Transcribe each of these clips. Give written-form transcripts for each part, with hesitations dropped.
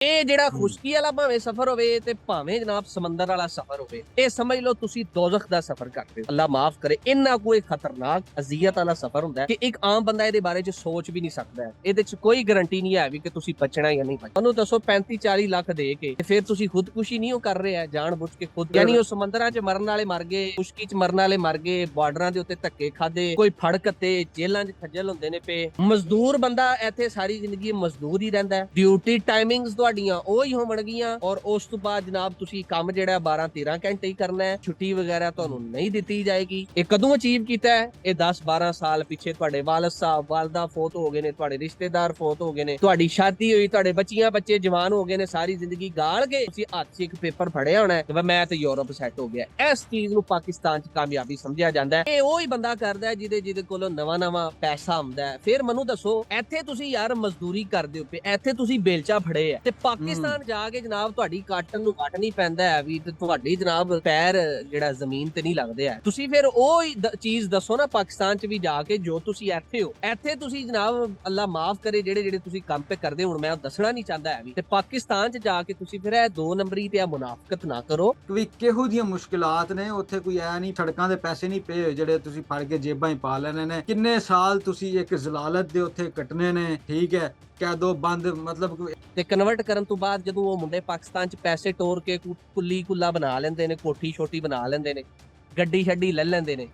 ਇਹ ਜਿਹੜਾ ਖੁਸ਼ਕੀ ਵਾਲਾ ਭਾਵੇਂ ਸਫ਼ਰ ਹੋਵੇ ਤੇ ਭਾਵੇਂ ਜਨਾਬ ਸਮੁੰਦਰ ਵਾਲਾ ਸਫ਼ਰ ਹੋਵੇ, ਇਹ ਸਮਝ ਲਓ ਤੁਸੀਂ ਦੋਜ਼ਖ ਦਾ ਸਫ਼ਰ ਕਰਦੇ ਹੋ। ਅੱਲਾ ਮਾਫ ਕਰੇ, ਇੰਨਾ ਕੋਈ ਖਤਰਨਾਕ ਅਜ਼ੀਅਤ ਵਾਲਾ ਸਫ਼ਰ ਹੁੰਦਾ ਹੈ ਕਿ ਇੱਕ ਆਮ ਬੰਦਾ ਇਹਦੇ ਬਾਰੇ ਚ ਸੋਚ ਵੀ ਨਹੀਂ ਸਕਦਾ ਹੈ। ਇਹਦੇ ਚ ਕੋਈ ਗਾਰੰਟੀ ਨਹੀਂ ਹੈ ਵੀ ਕਿ ਤੁਸੀਂ ਬਚਣਾ ਜਾਂ ਨਹੀਂ ਬਚਣਾ। ਤੁਹਾਨੂੰ ਦੱਸੋ 35-40 ਲੱਖ ਦੇ ਕੇ ਫਿਰ ਤੁਸੀਂ ਖੁਦਕੁਸ਼ੀ ਨਹੀਂ ਉਹ ਕਰ ਰਹੇ ਆ ਜਾਣ ਬੁੱਝ ਕੇ ਖੁਦ, ਯਾਨੀ ਉਹ ਸਮੁੰਦਰਾਂ 'ਚ ਮਰਨ ਵਾਲੇ ਮਰ ਗਏ, ਖੁਸ਼ਕੀ 'ਚ ਮਰਨ ਵਾਲੇ ਮਰ ਗਏ, ਬਾਰਡਰਾਂ ਦੇ ਉੱਤੇ ਧੱਕੇ ਖਾਦੇ, ਕੋਈ ਫੜਕ ਤੇ ਜੇਲ੍ਹਾਂ 'ਚ ਖੱਜਲ ਹੁੰਦੇ ਨੇ ਪਏ। ਮਜ਼ਦੂਰ ਬੰਦਾ ਇੱਥੇ ਸਾਰੀ ਜ਼ਿੰਦਗੀ ਮਜ਼ਦੂਰ ਹੀ ਰਹਿੰਦਾ ਹੈ। ਡਿਊਟੀ ਟਾਈਮਿੰਗਸ ਤੁਹਾਡੀਆਂ ਉਹ ਹੀ ਹੋਣ ਗਈਆਂ, ਔਰ ਉਸ ਤੋਂ ਬਾਅਦ ਜਨਾਬ ਤੁਸੀਂ ਕੰਮ ਜਿਹੜਾ 12-13 ਘੰਟੇ ਹੀ ਕਰਨਾ ਹੈ। ਛੁੱਟੀ ਵਗੈਰਾ ਤੁਹਾਨੂੰ ਨਹੀਂ ਦਿੱਤੀ ਜਾਏਗੀ। ਇਹ ਕਦੋਂ ਅਚੀਵ ਕੀਤਾ ਹੈ? ਇਹ 10-12 ਸਾਲ ਪਿੱਛੇ ਤੁਹਾਡੇ ਵਾਲਿਦ ਸਾਹਿਬ ਵਾਲਦਾ ਫੌਤ ਹੋ ਗਏ ਨੇ, ਤੁਹਾਡੇ ਰਿਸ਼ਤੇਦਾਰ ਫੌਤ ਹੋ ਗਏ ਨੇ, ਤੁਹਾਡੀ ਸ਼ਾਦੀ ਹੋਈ, ਤੁਹਾਡੇ ਬੱਚੇ ਜਵਾਨ ਹੋ ਗਏ ਨੇ, ਸਾਰੀ ਜ਼ਿੰਦਗੀ ਗਾਲ ਕੇ ਤੁਸੀਂ ਹੱਥ 'ਚ ਇੱਕ ਪੇਪਰ ਫੜਿਆ ਹੋਣਾ ਕਿ ਮੈਂ ਤੇ ਯੂਰਪ ਸੈੱਟ ਹੋ ਗਿਆ। ਇਸ ਚੀਜ਼ ਨੂੰ ਪਾਕਿਸਤਾਨ 'ਚ ਕਾਮਯਾਬੀ ਸਮਝਿਆ ਜਾਂਦਾ ਹੈ। ਇਹ ਉਹ ਹੀ ਬੰਦਾ ਕਰਦਾ ਹੈ ਜਿਹਦੇ ਕੋਲੋਂ ਨਵਾਂ ਪੈਸਾ ਆਉਂਦਾ ਹੈ। ਫਿਰ ਮੈਨੂੰ ਦੱਸੋ, ਇੱਥੇ ਤੁਸੀਂ ਯਾਰ ਮਜ਼ਦੂਰੀ ਕਰਦੇ ਹੋ ਪਏ, ਇੱਥੇ ਤੁਸੀਂ ਬੇਲਚਾ ਫੜੇ ਆ, ਤੇ ਪਾਕਿਸਤਾਨ ਜਾ ਕੇ ਜਨਾਬ ਤੁਹਾਡੀ ਕਾਟਨ ਨੂੰ ਕੱਟ ਨਹੀਂ ਪੈਂਦਾ ਹੈ ਵੀ, ਤੇ ਤੁਹਾਡੀ ਜਨਾਬ ਪੈਰ ਜਿਹੜਾ ਜ਼ਮੀਨ ਤੇ ਨਹੀਂ ਲੱਗਦੇ ਆ। ਤੁਸੀਂ ਫਿਰ ਉਹ ਹੀ ਚੀਜ਼ ਦੱਸੋ ਨਾ ਪਾਕਿਸਤਾਨ 'ਚ ਵੀ ਜਾ ਕੇ ਜੋ ਤੁਸੀਂ ਇੱਥੇ ਹੋ। ਇੱਥੇ ਤੁਸੀਂ ਜਨਾਬ ਅੱਲਾ ਮਾਫ ਕਰੇ ਜਿਹੜੇ ਤੁਸੀਂ ਕੰਮ ਤੇ ਕਰਦੇ, ਹੁਣ ਮੈਂ ਦੱਸਣਾ ਨਹੀਂ ਚਾਹੁੰਦਾ ਹੈ ਵੀ, ਤੇ ਪਾਕਿਸਤਾਨ 'ਚ ਜਾ ਕੇ ਤੁਸੀਂ ਫਿਰ ਇਹ 2 ਨੰਬਰੀ ਤੇ ਮੁਨਾਫਕਤ ਨਾ ਕਰੋ। ਵੀ ਕਿਹੋ ਜਿਹੀਆਂ ਮੁਸ਼ਕਿਲਾਤ ਨੇ ਉੱਥੇ, ਕੋਈ ਐ ਨਹੀਂ ਸੜਕਾਂ ਦੇ ਪੈਸੇ ਨਹੀਂ ਪਏ ਹੋਏ ਜਿਹੜੇ ਤੁਸੀਂ ਫੜ ਕੇ ਜੇਬਾਂ ਹੀ ਪਾ ਲੈਣੇ ਨੇ। ਕਿੰਨੇ ਸਾਲ ਤੁਸੀਂ ਇੱਕ ਜ਼ਲਾਲਤ ਦੇ ਉੱਥੇ ਕੱਟਨੇ ਨੇ, ਠੀਕ ਹੈ, ਕੈਦੋ ਬੰਦ, ਮਤਲਬ ਤੇ ਕਨਵਰਟ ਕਰਨ ਤੋਂ ਬਾਅਦ ਜਦੋਂ ਉਹ ਮੁੰਡੇ ਪਾਕਿਸਤਾਨ 'ਚ ਪੈਸੇ ਟੋਰ ਕੇ ਕੁੱਲੀ ਕੁੱਲਾ ਬਣਾ ਲੈਂਦੇ ਨੇ, ਕੋਠੀ ਛੋਟੀ ਬਣਾ ਲੈਂਦੇ ਨੇ, ਗੱਡੀ ਛੱਡੀ ਲੈ ਲੈਂਦੇ ਨੇ,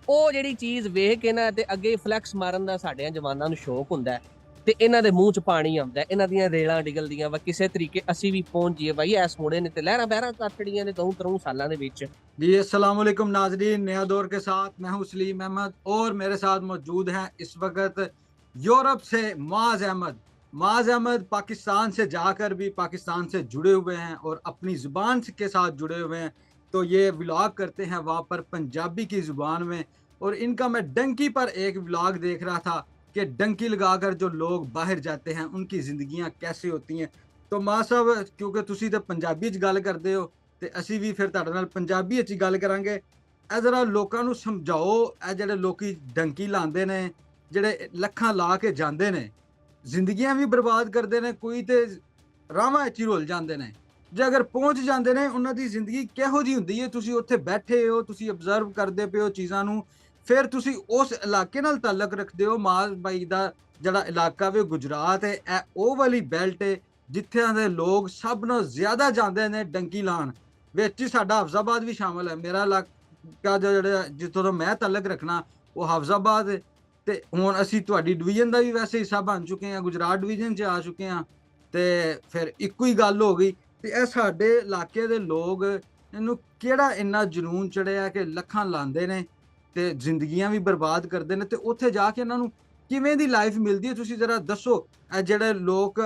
ਉਹ ਜਿਹੜੀ ਚੀਜ਼ ਵੇਖ ਕੇ ਨਾ ਤੇ ਅੱਗੇ ਫਲੈਕਸ ਮਾਰਨ ਦਾ ਸਾਡੇ ਜਵਾਨਾਂ ਨੂੰ ਸ਼ੌਕ ਹੁੰਦਾ ਹੈ, ਤੇ ਇਹਨਾਂ ਦੇ ਮੂੰਹ 'ਚ ਪਾਣੀ ਆਉਂਦਾ, ਇਹਨਾਂ ਦੀਆਂ ਰੇਲਾਂ ਡਿਗਲਦੀਆਂ ਵਾ ਕਿਸੇ ਤਰੀਕੇ ਅਸੀਂ ਵੀ ਪਹੁੰਚ ਜਾਈਏ। ਬਾਈ ਐਸ ਮੁੰਡੇ ਨੇ ਤੇ ਲਹਿਰਾਂ ਬਹਿਰਾਂ ਕੱਟੜੀਆਂ ਨੇ 2-3 ਸਾਲਾਂ ਦੇ ਵਿੱਚ। जी अस्सलाम वालेकुम नाजरीन, नया दौर के साथ मैं हूं सलीम अहमद और मेरे साथ मौजूद हैं इस वक्त यूरोप से माज अहमद। माज अहमद पाकिस्तान से जाकर भी पाकिस्तान से जुड़े हुए हैं और अपनी ज़ुबान के साथ जुड़े हुए हैं। तो ये व्लॉग करते हैं वहाँ पर पंजाबी की ज़ुबान में, और इनका मैं डंकी पर एक व्लॉग देख रहा था कि डंकी लगाकर जो लोग बाहर जाते हैं उनकी ज़िंदगियाँ कैसे होती हैं। तो मां साहब, क्योंकि तुसी तो पंजाबी च गल करते हो ਤੇ ਅਸੀਂ ਵੀ ਫਿਰ ਤੁਹਾਡੇ ਨਾਲ ਪੰਜਾਬੀ ਵਿੱਚ ਗੱਲ ਕਰਾਂਗੇ। ਇਹ ਜ਼ਰਾ ਲੋਕਾਂ ਨੂੰ ਸਮਝਾਓ, ਇਹ ਜਿਹੜੇ ਲੋਕੀ ਡੰਕੀ ਲਾਉਂਦੇ ਨੇ, ਜਿਹੜੇ ਲੱਖਾਂ ਲਾ ਕੇ ਜਾਂਦੇ ਨੇ, ਜ਼ਿੰਦਗੀਆਂ ਵੀ ਬਰਬਾਦ ਕਰਦੇ ਨੇ, ਕੋਈ ਤੇ ਰਾਵਾਂ ਵਿੱਚ ਹੀ ਰੁੱਲ ਜਾਂਦੇ ਨੇ। ਜੇ ਅਗਰ ਪਹੁੰਚ ਜਾਂਦੇ ਨੇ, ਉਹਨਾਂ ਦੀ ਜ਼ਿੰਦਗੀ ਕਿਹੋ ਜਿਹੀ ਹੁੰਦੀ ਹੈ? ਤੁਸੀਂ ਉੱਥੇ ਬੈਠੇ ਹੋ, ਤੁਸੀਂ ਅਬਜ਼ਰਵ ਕਰਦੇ ਪਏ ਹੋ ਚੀਜ਼ਾਂ ਨੂੰ, ਫਿਰ ਤੁਸੀਂ ਉਸ ਇਲਾਕੇ ਨਾਲ ਤਾਲੁਕ ਰੱਖਦੇ ਹੋ। ਮਾਜ਼ ਬਾਈ ਦਾ ਜਿਹੜਾ ਇਲਾਕਾ ਵੇ ਗੁਜਰਾਤ ਹੈ, ਇਹ ਉਹ ਵਾਲੀ ਬੈਲਟ ਹੈ ਜਿੱਥੇ ਦੇ ਲੋਕ ਸਭ ਨਾਲੋਂ ਜ਼ਿਆਦਾ ਜਾਂਦੇ ਨੇ ਡੰਕੀ ਲਾਉਣ। ਵਿੱਚ ਹੀ ਸਾਡਾ ਹਫਜ਼ਾਬਾਦ ਵੀ ਸ਼ਾਮਲ ਹੈ। ਮੇਰਾ ਇਲਾਕਾ ਜਿਹੜਾ ਜਿੱਥੋਂ ਤੋਂ ਮੈਂ ਤਾਲੁਕ ਰੱਖਣਾ ਉਹ ਹਫਜ਼ਾਬਾਦ ਹੈ, ਤੇ ਹੁਣ ਅਸੀਂ ਤੁਹਾਡੀ ਡਿਵੀਜ਼ਨ ਦਾ ਵੀ ਵੈਸੇ ਹਿੱਸਾ ਬਣ ਚੁੱਕੇ ਹਾਂ, ਗੁਜਰਾਤ ਡਿਵੀਜ਼ਨ 'ਚ ਆ ਚੁੱਕੇ ਹਾਂ, ਤੇ ਫਿਰ ਇੱਕੋ ਹੀ ਗੱਲ ਹੋ ਗਈ। ਤੇ ਇਹ ਸਾਡੇ ਇਲਾਕੇ ਦੇ ਲੋਕ, ਇਹਨੂੰ ਕਿਹੜਾ ਇੰਨਾ ਜਨੂਨ ਚੜਿਆ ਕਿ ਲੱਖਾਂ ਲਾਉਂਦੇ ਨੇ ਤੇ ਜ਼ਿੰਦਗੀਆਂ ਵੀ ਬਰਬਾਦ ਕਰਦੇ ਨੇ, ਤੇ ਉੱਥੇ ਜਾ ਕੇ ਇਹਨਾਂ ਨੂੰ ਕਿਵੇਂ ਦੀ ਲਾਈਫ ਮਿਲਦੀ ਹੈ? ਤੁਸੀਂ ਜ਼ਰਾ ਦੱਸੋ। ਇਹ ਜਿਹੜੇ ਲੋਕ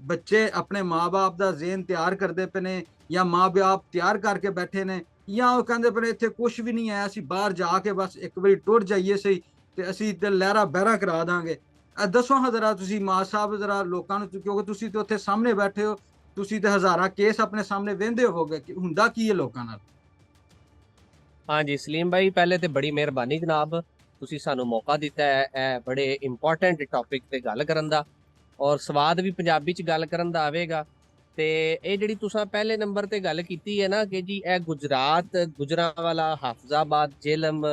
ਬੱਚੇ ਆਪਣੇ ਮਾਂ-ਬਾਪ ਦਾ ਜ਼ੇਨ ਤਿਆਰ ਕਰਦੇ ਪਏ ਨੇ, ਜਾਂ ਮਾਂ-ਬਾਪ ਤਿਆਰ ਕਰਕੇ ਬੈਠੇ ਨੇ, ਜਾਂ ਉਹ ਕਹਿੰਦੇ ਪਏ ਇੱਥੇ ਕੁਛ ਵੀ ਨਹੀਂ ਹੈ, ਅਸੀਂ ਬਾਹਰ ਜਾ ਕੇ ਬਸ ਇੱਕ ਵਾਰੀ ਟੁਰ ਜਾਈਏ ਸਹੀ ਤੇ ਅਸੀਂ ਤੇ ਲਹਿਰਾ ਬਹਿਰਾ ਕਰਾ ਦਾਂਗੇ। ਦੱਸੋ ਹਾਂ ਜ਼ਰਾ ਤੁਸੀਂ ਮਾਂ ਸਾਹਿਬ, ਜ਼ਰਾ ਲੋਕਾਂ ਨੂੰ, ਕਿਉਂਕਿ ਤੁਸੀਂ ਤੇ ਉੱਥੇ ਸਾਹਮਣੇ ਬੈਠੇ ਹੋ, ਤੁਸੀਂ ਤੇ ਹਜ਼ਾਰਾਂ ਕੇਸ ਆਪਣੇ ਸਾਹਮਣੇ ਵਹਿੰਦੇ ਹੋਵੋਗੇ ਕਿ ਹੁੰਦਾ ਕੀ ਹੈ ਲੋਕਾਂ ਨਾਲ। ਹਾਂਜੀ ਸਲੀਮ ਭਾਈ, ਪਹਿਲੇ ਤੇ ਬੜੀ ਮਿਹਰਬਾਨੀ ਜਨਾਬ, ਤੁਸੀਂ ਸਾਨੂੰ ਮੌਕਾ ਦਿੱਤਾ ਹੈ ਇਹ ਬੜੇ ਇੰਪੋਰਟੈਂਟ ਟੌਪਿਕ ਤੇ ਗੱਲ ਕਰਨ ਦਾ, ਔਰ ਸਵਾਦ ਵੀ ਪੰਜਾਬੀ 'ਚ ਗੱਲ ਕਰਨ ਦਾ ਆਵੇਗਾ। ਤੇ ਇਹ ਜਿਹੜੀ ਤੁਸੀਂ ਪਹਿਲੇ ਨੰਬਰ ਤੇ ਗੱਲ ਕੀਤੀ ਹੈ ਨਾ ਕਿ ਜੀ ਇਹ ਗੁਜਰਾਤ, ਗੁਜਰਾਂਵਾਲਾ, ਹਾਫਜ਼ਾਬਾਦ, ਜੇਹਲਮ,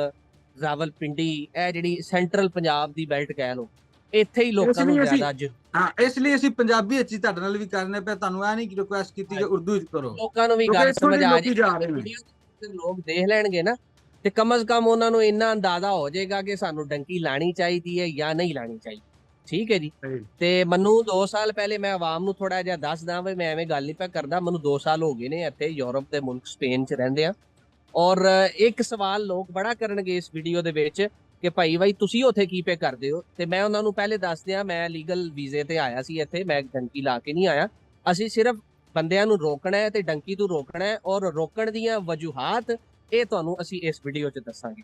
ਰਾਵਲਪਿੰਡੀ, ਇਹ ਜਿਹੜੀ ਸੈਂਟਰਲ ਪੰਜਾਬ ਦੀ ਬੈਲਟ ਕਹਿ ਲਓ, ਇੱਥੇ ਹੀ ਲੋਕਾਂ ਨੂੰ ਜ਼ਿਆਦਾ ਅੱਜ ਹਾਂ, ਇਸ ਲਈ ਅਸੀਂ ਪੰਜਾਬੀ ਵਿੱਚ ਹੀ ਤੁਹਾਡੇ ਨਾਲ ਵੀ ਕਰਨੇ ਪਏ। ਤੁਹਾਨੂੰ ਇਹ ਨਹੀਂ ਕਿ ਰਿਕੁਐਸਟ ਕੀਤੀ ਕਿ ਉਰਦੂ ਵਿੱਚ ਕਰੋ, ਲੋਕਾਂ ਨੂੰ ਵੀ ਗੱਲ ਸਮਝ ਆ ਜਾਏ, ਲੋਕ ਦੇਖ ਲੈਣਗੇ ਨਾ, ਤੇ ਕਮ ਸੇ ਕਮ ਉਹਨਾਂ ਨੂੰ ਇੰਨਾ ਅੰਦਾਜ਼ਾ ਹੋ ਜਾਏਗਾ ਕਿ ਸਾਨੂੰ ਡੰਕੀ ਲਾਣੀ ਚਾਹੀਦੀ ਹੈ ਜਾਂ ਨਹੀਂ ਲਾਣੀ ਚਾਹੀਦੀ। ਠੀਕ ਹੈ ਜੀ। ਤੇ ਮੈਨੂੰ 2 ਸਾਲ ਪਹਿਲੇ, ਮੈਂ ਆਵਾਮ ਨੂੰ ਥੋੜਾ ਜਿਹਾ ਦੱਸਦਾ ਵੀ ਮੈਂ ਐਵੇਂ ਗੱਲ ਨਹੀਂ ਪਿਆ ਕਰਦਾ, ਮੈਨੂੰ 2 ਸਾਲ ਹੋ ਗਏ ਨੇ ਇੱਥੇ ਯੂਰਪ ਦੇ ਮੁਲਕ ਸਪੇਨ 'ਚ ਰਹਿੰਦੇ ਆ। ਔਰ ਇੱਕ ਸਵਾਲ ਲੋਕ ਬੜਾ ਕਰਨਗੇ ਇਸ ਵੀਡੀਓ ਦੇ ਵਿੱਚ ਕਿ ਭਾਈ ਬਾਈ ਤੁਸੀਂ ਉੱਥੇ ਕੀ ਪੇ ਕਰਦੇ ਹੋ, ਤੇ ਮੈਂ ਉਹਨਾਂ ਨੂੰ ਪਹਿਲੇ ਦੱਸ ਦਿਆਂ, ਮੈਂ ਲੀਗਲ ਵੀਜ਼ੇ ਤੇ ਆਇਆ ਸੀ ਇੱਥੇ, ਮੈਂ ਡੰਕੀ ਲਾ ਕੇ ਨਹੀਂ ਆਇਆ। ਅਸੀਂ ਸਿਰਫ ਬੰਦਿਆਂ ਨੂੰ ਰੋਕਣਾ ਹੈ ਤੇ ਡੰਕੀ ਤੋਂ ਰੋਕਣਾ ਹੈ, ਔਰ ਰੋਕਣ ਦੀਆਂ ਵਜੂਹਾਤ ਇਹ ਤੁਹਾਨੂੰ ਅਸੀਂ ਇਸ ਵੀਡੀਓ 'ਚ ਦੱਸਾਂਗੇ।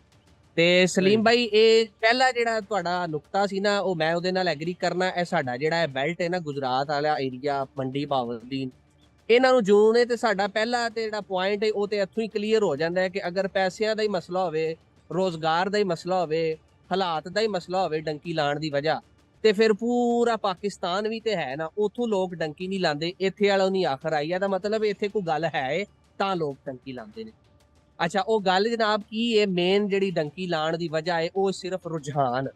ਤੇ ਸਲੀਮ ਭਾਈ, ਇਹ ਪਹਿਲਾ ਜਿਹੜਾ ਤੁਹਾਡਾ ਨੁਕਤਾ ਸੀ ਨਾ, ਉਹ ਮੈਂ ਉਹਦੇ ਨਾਲ ਐਗਰੀ ਕਰਨਾ। ਇਹ ਸਾਡਾ ਜਿਹੜਾ ਇਹ ਬੈਲਟ ਹੈ ਨਾ, ਗੁਜਰਾਤ ਵਾਲਾ ਏਰੀਆ, ਮੰਡੀ, ਬਾਵਲਦੀਨ, ਇਹਨਾਂ ਨੂੰ ਜੂਨ ਹੈ, ਤੇ ਸਾਡਾ ਪਹਿਲਾ ਤੇ ਜਿਹੜਾ ਪੁਆਇੰਟ ਹੈ ਉਹ ਤੇ ਇੱਥੋਂ ਹੀ ਕਲੀਅਰ ਹੋ ਜਾਂਦਾ ਹੈ ਕਿ ਅਗਰ ਪੈਸਿਆਂ ਦਾ ਹੀ ਮਸਲਾ ਹੋਵੇ, ਰੋਜ਼ਗਾਰ ਦਾ ਹੀ ਮਸਲਾ ਹੋਵੇ, ਹਾਲਾਤ ਦਾ ਹੀ ਮਸਲਾ ਹੋਵੇ ਡੰਕੀ ਲਾਉਣ ਦੀ ਵਜ੍ਹਾ, ਤੇ ਫਿਰ ਪੂਰਾ ਪਾਕਿਸਤਾਨ ਵੀ ਤੇ ਹੈ ਨਾ, ਉਥੋਂ ਲੋਕ ਡੰਕੀ ਨਹੀਂ ਲਾਉਂਦੇ, ਇੱਥੇ ਵਾਲੋਂ ਨਹੀਂ ਆਖਰ ਆਈ ਆ, ਤਾਂ ਮਤਲਬ ਇੱਥੇ ਕੋਈ ਗੱਲ ਹੈ ਏ ਤਾਂ ਲੋਕ ਡੰਕੀ ਲਾਉਂਦੇ ਨੇ। ਅੱਛਾ, ਉਹ ਗੱਲ ਜਨਾਬ ਕੀ ਹੈ, ਮੇਨ ਜਿਹੜੀ ਡੰਕੀ ਲਾਉਣ ਦੀ ਵਜ੍ਹਾ ਹੈ ਉਹ ਸਿਰਫ ਰੁਝਾਨ,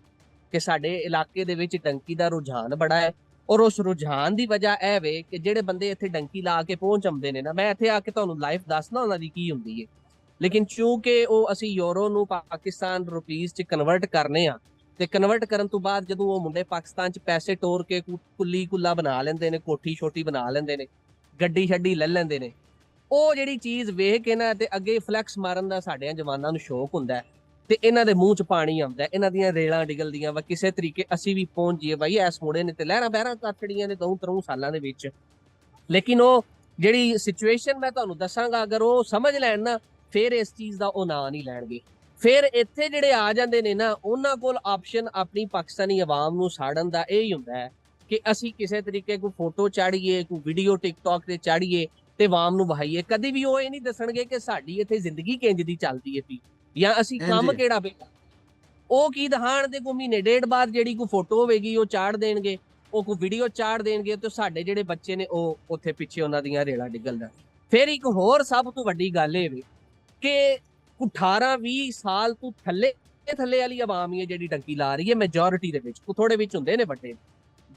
ਕਿ ਸਾਡੇ ਇਲਾਕੇ ਦੇ ਵਿੱਚ ਡੰਕੀ ਦਾ ਰੁਝਾਨ ਬੜਾ ਹੈ। ਔਰ ਉਸ ਰੁਝਾਨ ਦੀ ਵਜ੍ਹਾ ਇਹ ਵੇ ਕਿ ਜਿਹੜੇ ਬੰਦੇ ਇੱਥੇ ਡੰਕੀ ਲਾ ਕੇ ਪਹੁੰਚ ਆਉਂਦੇ ਨੇ ਨਾ, ਮੈਂ ਇੱਥੇ ਆ ਕੇ ਤੁਹਾਨੂੰ ਲਾਈਫ ਦੱਸਣਾ ਉਹਨਾਂ ਦੀ ਕੀ ਹੁੰਦੀ ਹੈ, ਲੇਕਿਨ ਚੂੰਕਿ ਉਹ ਅਸੀਂ ਯੂਰੋ ਨੂੰ ਪਾਕਿਸਤਾਨ ਰੁਪੀਸ 'ਚ ਕਨਵਰਟ ਕਰਨੇ ਆ, ਤੇ ਕਨਵਰਟ ਕਰਨ ਤੋਂ ਬਾਅਦ ਜਦੋਂ ਉਹ ਮੁੰਡੇ ਪਾਕਿਸਤਾਨ 'ਚ ਪੈਸੇ ਟੋਰ ਕੇ ਕੁੱਲੀ ਕੁੱਲਾ ਬਣਾ ਲੈਂਦੇ ਨੇ, ਕੋਠੀ ਛੋਟੀ ਬਣਾ ਲੈਂਦੇ ਨੇ, ਗੱਡੀ ਛੱਡੀ ਲੈ ਲੈਂਦੇ ਨੇ, ਉਹ ਜਿਹੜੀ ਚੀਜ਼ ਵੇਖ ਕੇ ਨਾ ਤੇ ਅੱਗੇ ਫਲੈਕਸ ਮਾਰਨ ਦਾ ਸਾਡੇ ਜਵਾਨਾਂ ਨੂੰ ਸ਼ੌਕ ਹੁੰਦਾ ਹੈ, ਤੇ ਇਹਨਾਂ ਦੇ ਮੂੰਹ 'ਚ ਪਾਣੀ ਆਉਂਦਾ, ਇਹਨਾਂ ਦੀਆਂ ਰੇਲਾਂ ਡਿਗਲਦੀਆਂ ਵਾ ਕਿਸੇ ਤਰੀਕੇ ਅਸੀਂ ਵੀ ਪਹੁੰਚ ਜਾਈਏ ਬਾਈ, ਐਸ ਮੁੰਡੇ ਨੇ ਤੇ ਲਹਿਰਾਂ ਬਹਿਰਾਂ ਕਰ ਛੜੀਆਂ ਨੇ 2-3 ਸਾਲਾਂ ਦੇ ਵਿੱਚ। ਲੇਕਿਨ ਉਹ ਜਿਹੜੀ ਸਿਚੁਏਸ਼ਨ ਮੈਂ ਤੁਹਾਨੂੰ ਦੱਸਾਂਗਾ, ਅਗਰ ਉਹ ਸਮਝ ਲੈਣ ਨਾ, ਫਿਰ ਇਸ ਚੀਜ਼ ਦਾ ਉਹ ਨਾਂ ਨਹੀਂ ਲੈਣਗੇ। ਫਿਰ ਇੱਥੇ ਜਿਹੜੇ ਆ ਜਾਂਦੇ ਨੇ ਨਾ, ਉਹਨਾਂ ਕੋਲ ਆਪਸ਼ਨ ਆਪਣੀ ਪਾਕਿਸਤਾਨੀ ਆਵਾਮ ਨੂੰ ਸਾੜਨ ਦਾ ਇਹ ਹੀ ਹੁੰਦਾ ਹੈ ਕਿ ਅਸੀਂ ਕਿਸੇ ਤਰੀਕੇ ਕੋਈ ਫੋਟੋ ਚਾੜੀਏ, ਕੋਈ ਵੀਡੀਓ ਟਿਕਟੌਕ ਤੇ ਚਾੜੀਏ ਤੇ ਆਵਾਮ ਨੂੰ ਵਹਾਈਏ। ਕਦੀ ਵੀ ਉਹ ਇਹ ਨਹੀਂ ਦੱਸਣਗੇ ਕਿ ਸਾਡੀ ਇੱਥੇ ਜ਼ਿੰਦਗੀ ਕਿੰਜ ਦੀ ਚੱਲਦੀ ਹੈ ਪਈ, ਜਾਂ ਅਸੀਂ ਕੰਮ ਕਿਹੜਾ ਪਿਆ। ਉਹ ਕੀ ਦਿਖਾਣ ਦੇ ਕੋਈ ਮਹੀਨੇ ਡੇਢ ਬਾਅਦ ਜਿਹੜੀ ਕੋਈ ਫੋਟੋ ਹੋਵੇਗੀ ਉਹ ਚਾੜ ਦੇਣਗੇ, ਉਹ ਕੋਈ ਵੀਡੀਓ ਚਾੜ ਦੇਣਗੇ, ਤੇ ਸਾਡੇ ਜਿਹੜੇ ਬੱਚੇ ਨੇ ਉਹ ਉੱਥੇ ਪਿੱਛੇ ਉਹਨਾਂ ਦੀਆਂ ਰੇਲਾਂ ਡਿੱਗਲਦਾ। ਫਿਰ ਇੱਕ ਹੋਰ ਸਭ ਤੋਂ ਵੱਡੀ ਗੱਲ ਇਹ ਵੇ ਕਿ 18-20 ਸਾਲ ਤੋਂ ਥੱਲੇ ਵਾਲੀ ਆਵਾਮ ਹੀ ਹੈ ਜਿਹੜੀ ਡੰਕੀ ਲਾ ਰਹੀ ਹੈ ਮੈਜੋਰਿਟੀ ਦੇ ਵਿੱਚ, ਥੋੜੇ ਵਿੱਚ ਹੁੰਦੇ ਨੇ ਵੱਡੇ।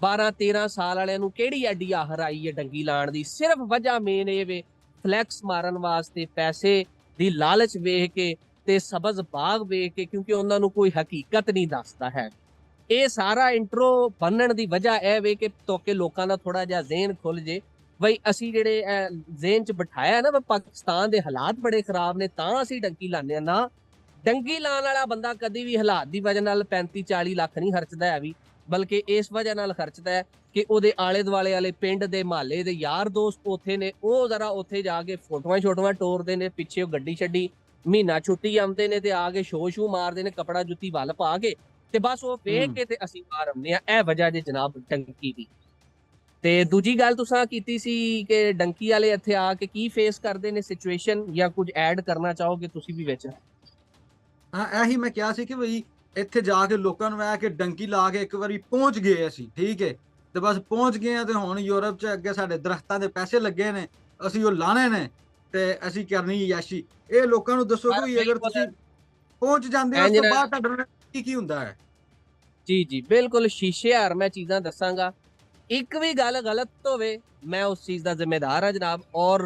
12-13 ਸਾਲ ਵਾਲਿਆਂ ਨੂੰ ਕਿਹੜੀ ਐਡੀ ਆਹਰ ਆਈ ਹੈ ਡੰਕੀ ਲਾਉਣ ਦੀ? ਸਿਰਫ ਵਜ੍ਹਾ ਮੇਨ ਇਹ ਵੇ ਫਲੈਕਸ ਮਾਰਨ ਵਾਸਤੇ, ਪੈਸੇ ਦੀ ਲਾਲਚ ਵੇਖ ਕੇ ਤੇ ਸਬਜ਼ ਬਾਗ ਵੇਖ ਕੇ, ਕਿਉਂਕਿ ਉਹਨਾਂ ਨੂੰ ਕੋਈ ਹਕੀਕਤ ਨਹੀਂ ਦੱਸਦਾ ਹੈ। ਇਹ ਸਾਰਾ ਇੰਟਰੋ ਬਣਨ ਦੀ ਵਜ੍ਹਾ ਇਹ ਵੇ ਕਿ ਤੋਕੇ ਲੋਕਾਂ ਦਾ ਥੋੜਾ ਜਿਹਾ ਜ਼ਿਹਨ ਖੁੱਲ ਜੇ, ਬਈ ਅਸੀਂ ਜਿਹੜੇ ਜ਼ਿਹਨ 'ਚ ਬਿਠਾਇਆ ਨਾ ਪਾਕਿਸਤਾਨ ਦੇ ਹਾਲਾਤ ਬੜੇ ਖਰਾਬ ਨੇ ਤਾਂ ਅਸੀਂ ਡੰਕੀ ਲਾਉਂਦੇ ਹਾਂ। ਨਾ, ਡੰਕੀ ਲਾਉਣ ਵਾਲਾ ਬੰਦਾ ਕਦੀ ਵੀ ਹਾਲਾਤ ਦੀ ਵਜ੍ਹਾ ਨਾਲ 35-40 ਲੱਖ ਨਹੀਂ ਖਰਚਦਾ ਹੈ ਵੀ, ਬਲਕਿ ਇਸ ਵਜ੍ਹਾ ਨਾਲ ਖਰਚਦਾ ਹੈ ਕਿ ਉਹਦੇ ਆਲੇ ਦੁਆਲੇ ਵਾਲੇ ਪਿੰਡ ਦੇ ਮਹੱਲੇ ਦੇ ਯਾਰ ਦੋਸਤ ਉੱਥੇ ਨੇ, ਉਹ ਜ਼ਰਾ ਉੱਥੇ ਜਾ ਕੇ ਫੋਟੋਆਂ ਛੋਟੋਆਂ ਟੋਰਦੇ ਨੇ, ਪਿੱਛੇ ਉਹ ਗੱਡੀ ਛੱਡੀ ਮਹੀਨਾ ਛੁੱਟੀ ਆਉਂਦੇ ਨੇ ਤੇ ਆ ਕੇ ਸ਼ੋਅ ਮਾਰਦੇ ਨੇ ਕੱਪੜਾ ਜੁੱਤੀ ਵੱਲ ਪਾ ਕੇ, ਤੇ ਬਸ ਉਹ ਵੇਖ ਕੇ ਤੇ ਅਸੀਂ ਬਾਹਰ ਆਉਂਦੇ ਆ। ਇਹ ਵਜ੍ਹਾ ਜੇ ਜਨਾਬ ਡੰਕੀ ਦੀ। ਤੇ ਦੂਜੀ ਗੱਲ ਤੁਸੀਂ ਕੀਤੀ ਸੀ ਕਿ ਡੰਕੀ ਵਾਲੇ ਇੱਥੇ ਆ ਕੇ ਕੀ ਫੇਸ ਕਰਦੇ ਨੇ ਸਿਚੁਏਸ਼ਨ, ਜਾਂ ਕੁਝ ਐਡ ਕਰਨਾ ਚਾਹੋਗੇ ਤੁਸੀਂ ਵੀ ਵਿੱਚ? ਹਾਂ, ਇਹੀ ਮੈਂ ਕਿਹਾ ਸੀ ਕਿ ਬਈ ਇੱਥੇ ਜਾ ਕੇ ਲੋਕਾਂ ਨੂੰ ਆ ਕੇ ਡੰਕੀ ਲਾ ਕੇ ਇੱਕ ਵਾਰੀ ਪਹੁੰਚ ਗਏ ਅਸੀਂ, ਠੀਕ ਹੈ, ਤੇ ਬਸ ਪਹੁੰਚ ਗਏ ਆ, ਤੇ ਹੁਣ ਯੂਰਪ 'ਚ ਅੱਗੇ ਸਾਡੇ ਦਰਖਤਾਂ ਦੇ ਪੈਸੇ ਲੱਗੇ ਨੇ, ਅਸੀਂ ਉਹ ਲਾਣੇ ਨੇ ਤੇ ਅਸੀਂ ਕਰਨੀ ਯਾਸ਼ੀ। ਇਹ ਲੋਕਾਂ ਨੂੰ ਦੱਸੋ ਕਿ ਅਗਰ ਤੁਸੀਂ ਪਹੁੰਚ ਜਾਂਦੇ ਹੋ ਉਸ ਤੋਂ ਬਾਅਦ ਤੁਹਾਡਾ ਕੀ ਹੁੰਦਾ ਹੈ। ਜੀ ਬਿਲਕੁਲ ਸ਼ੀਸ਼ੇਹਾਰ ਮੈਂ ਚੀਜ਼ਾਂ ਦੱਸਾਂਗਾ, ਇੱਕ ਵੀ ਗੱਲ ਗਲਤ ਹੋਵੇ ਮੈਂ ਉਸ ਚੀਜ਼ ਦਾ ਜ਼ਿੰਮੇਦਾਰ ਹਾਂ ਜਨਾਬ। ਔਰ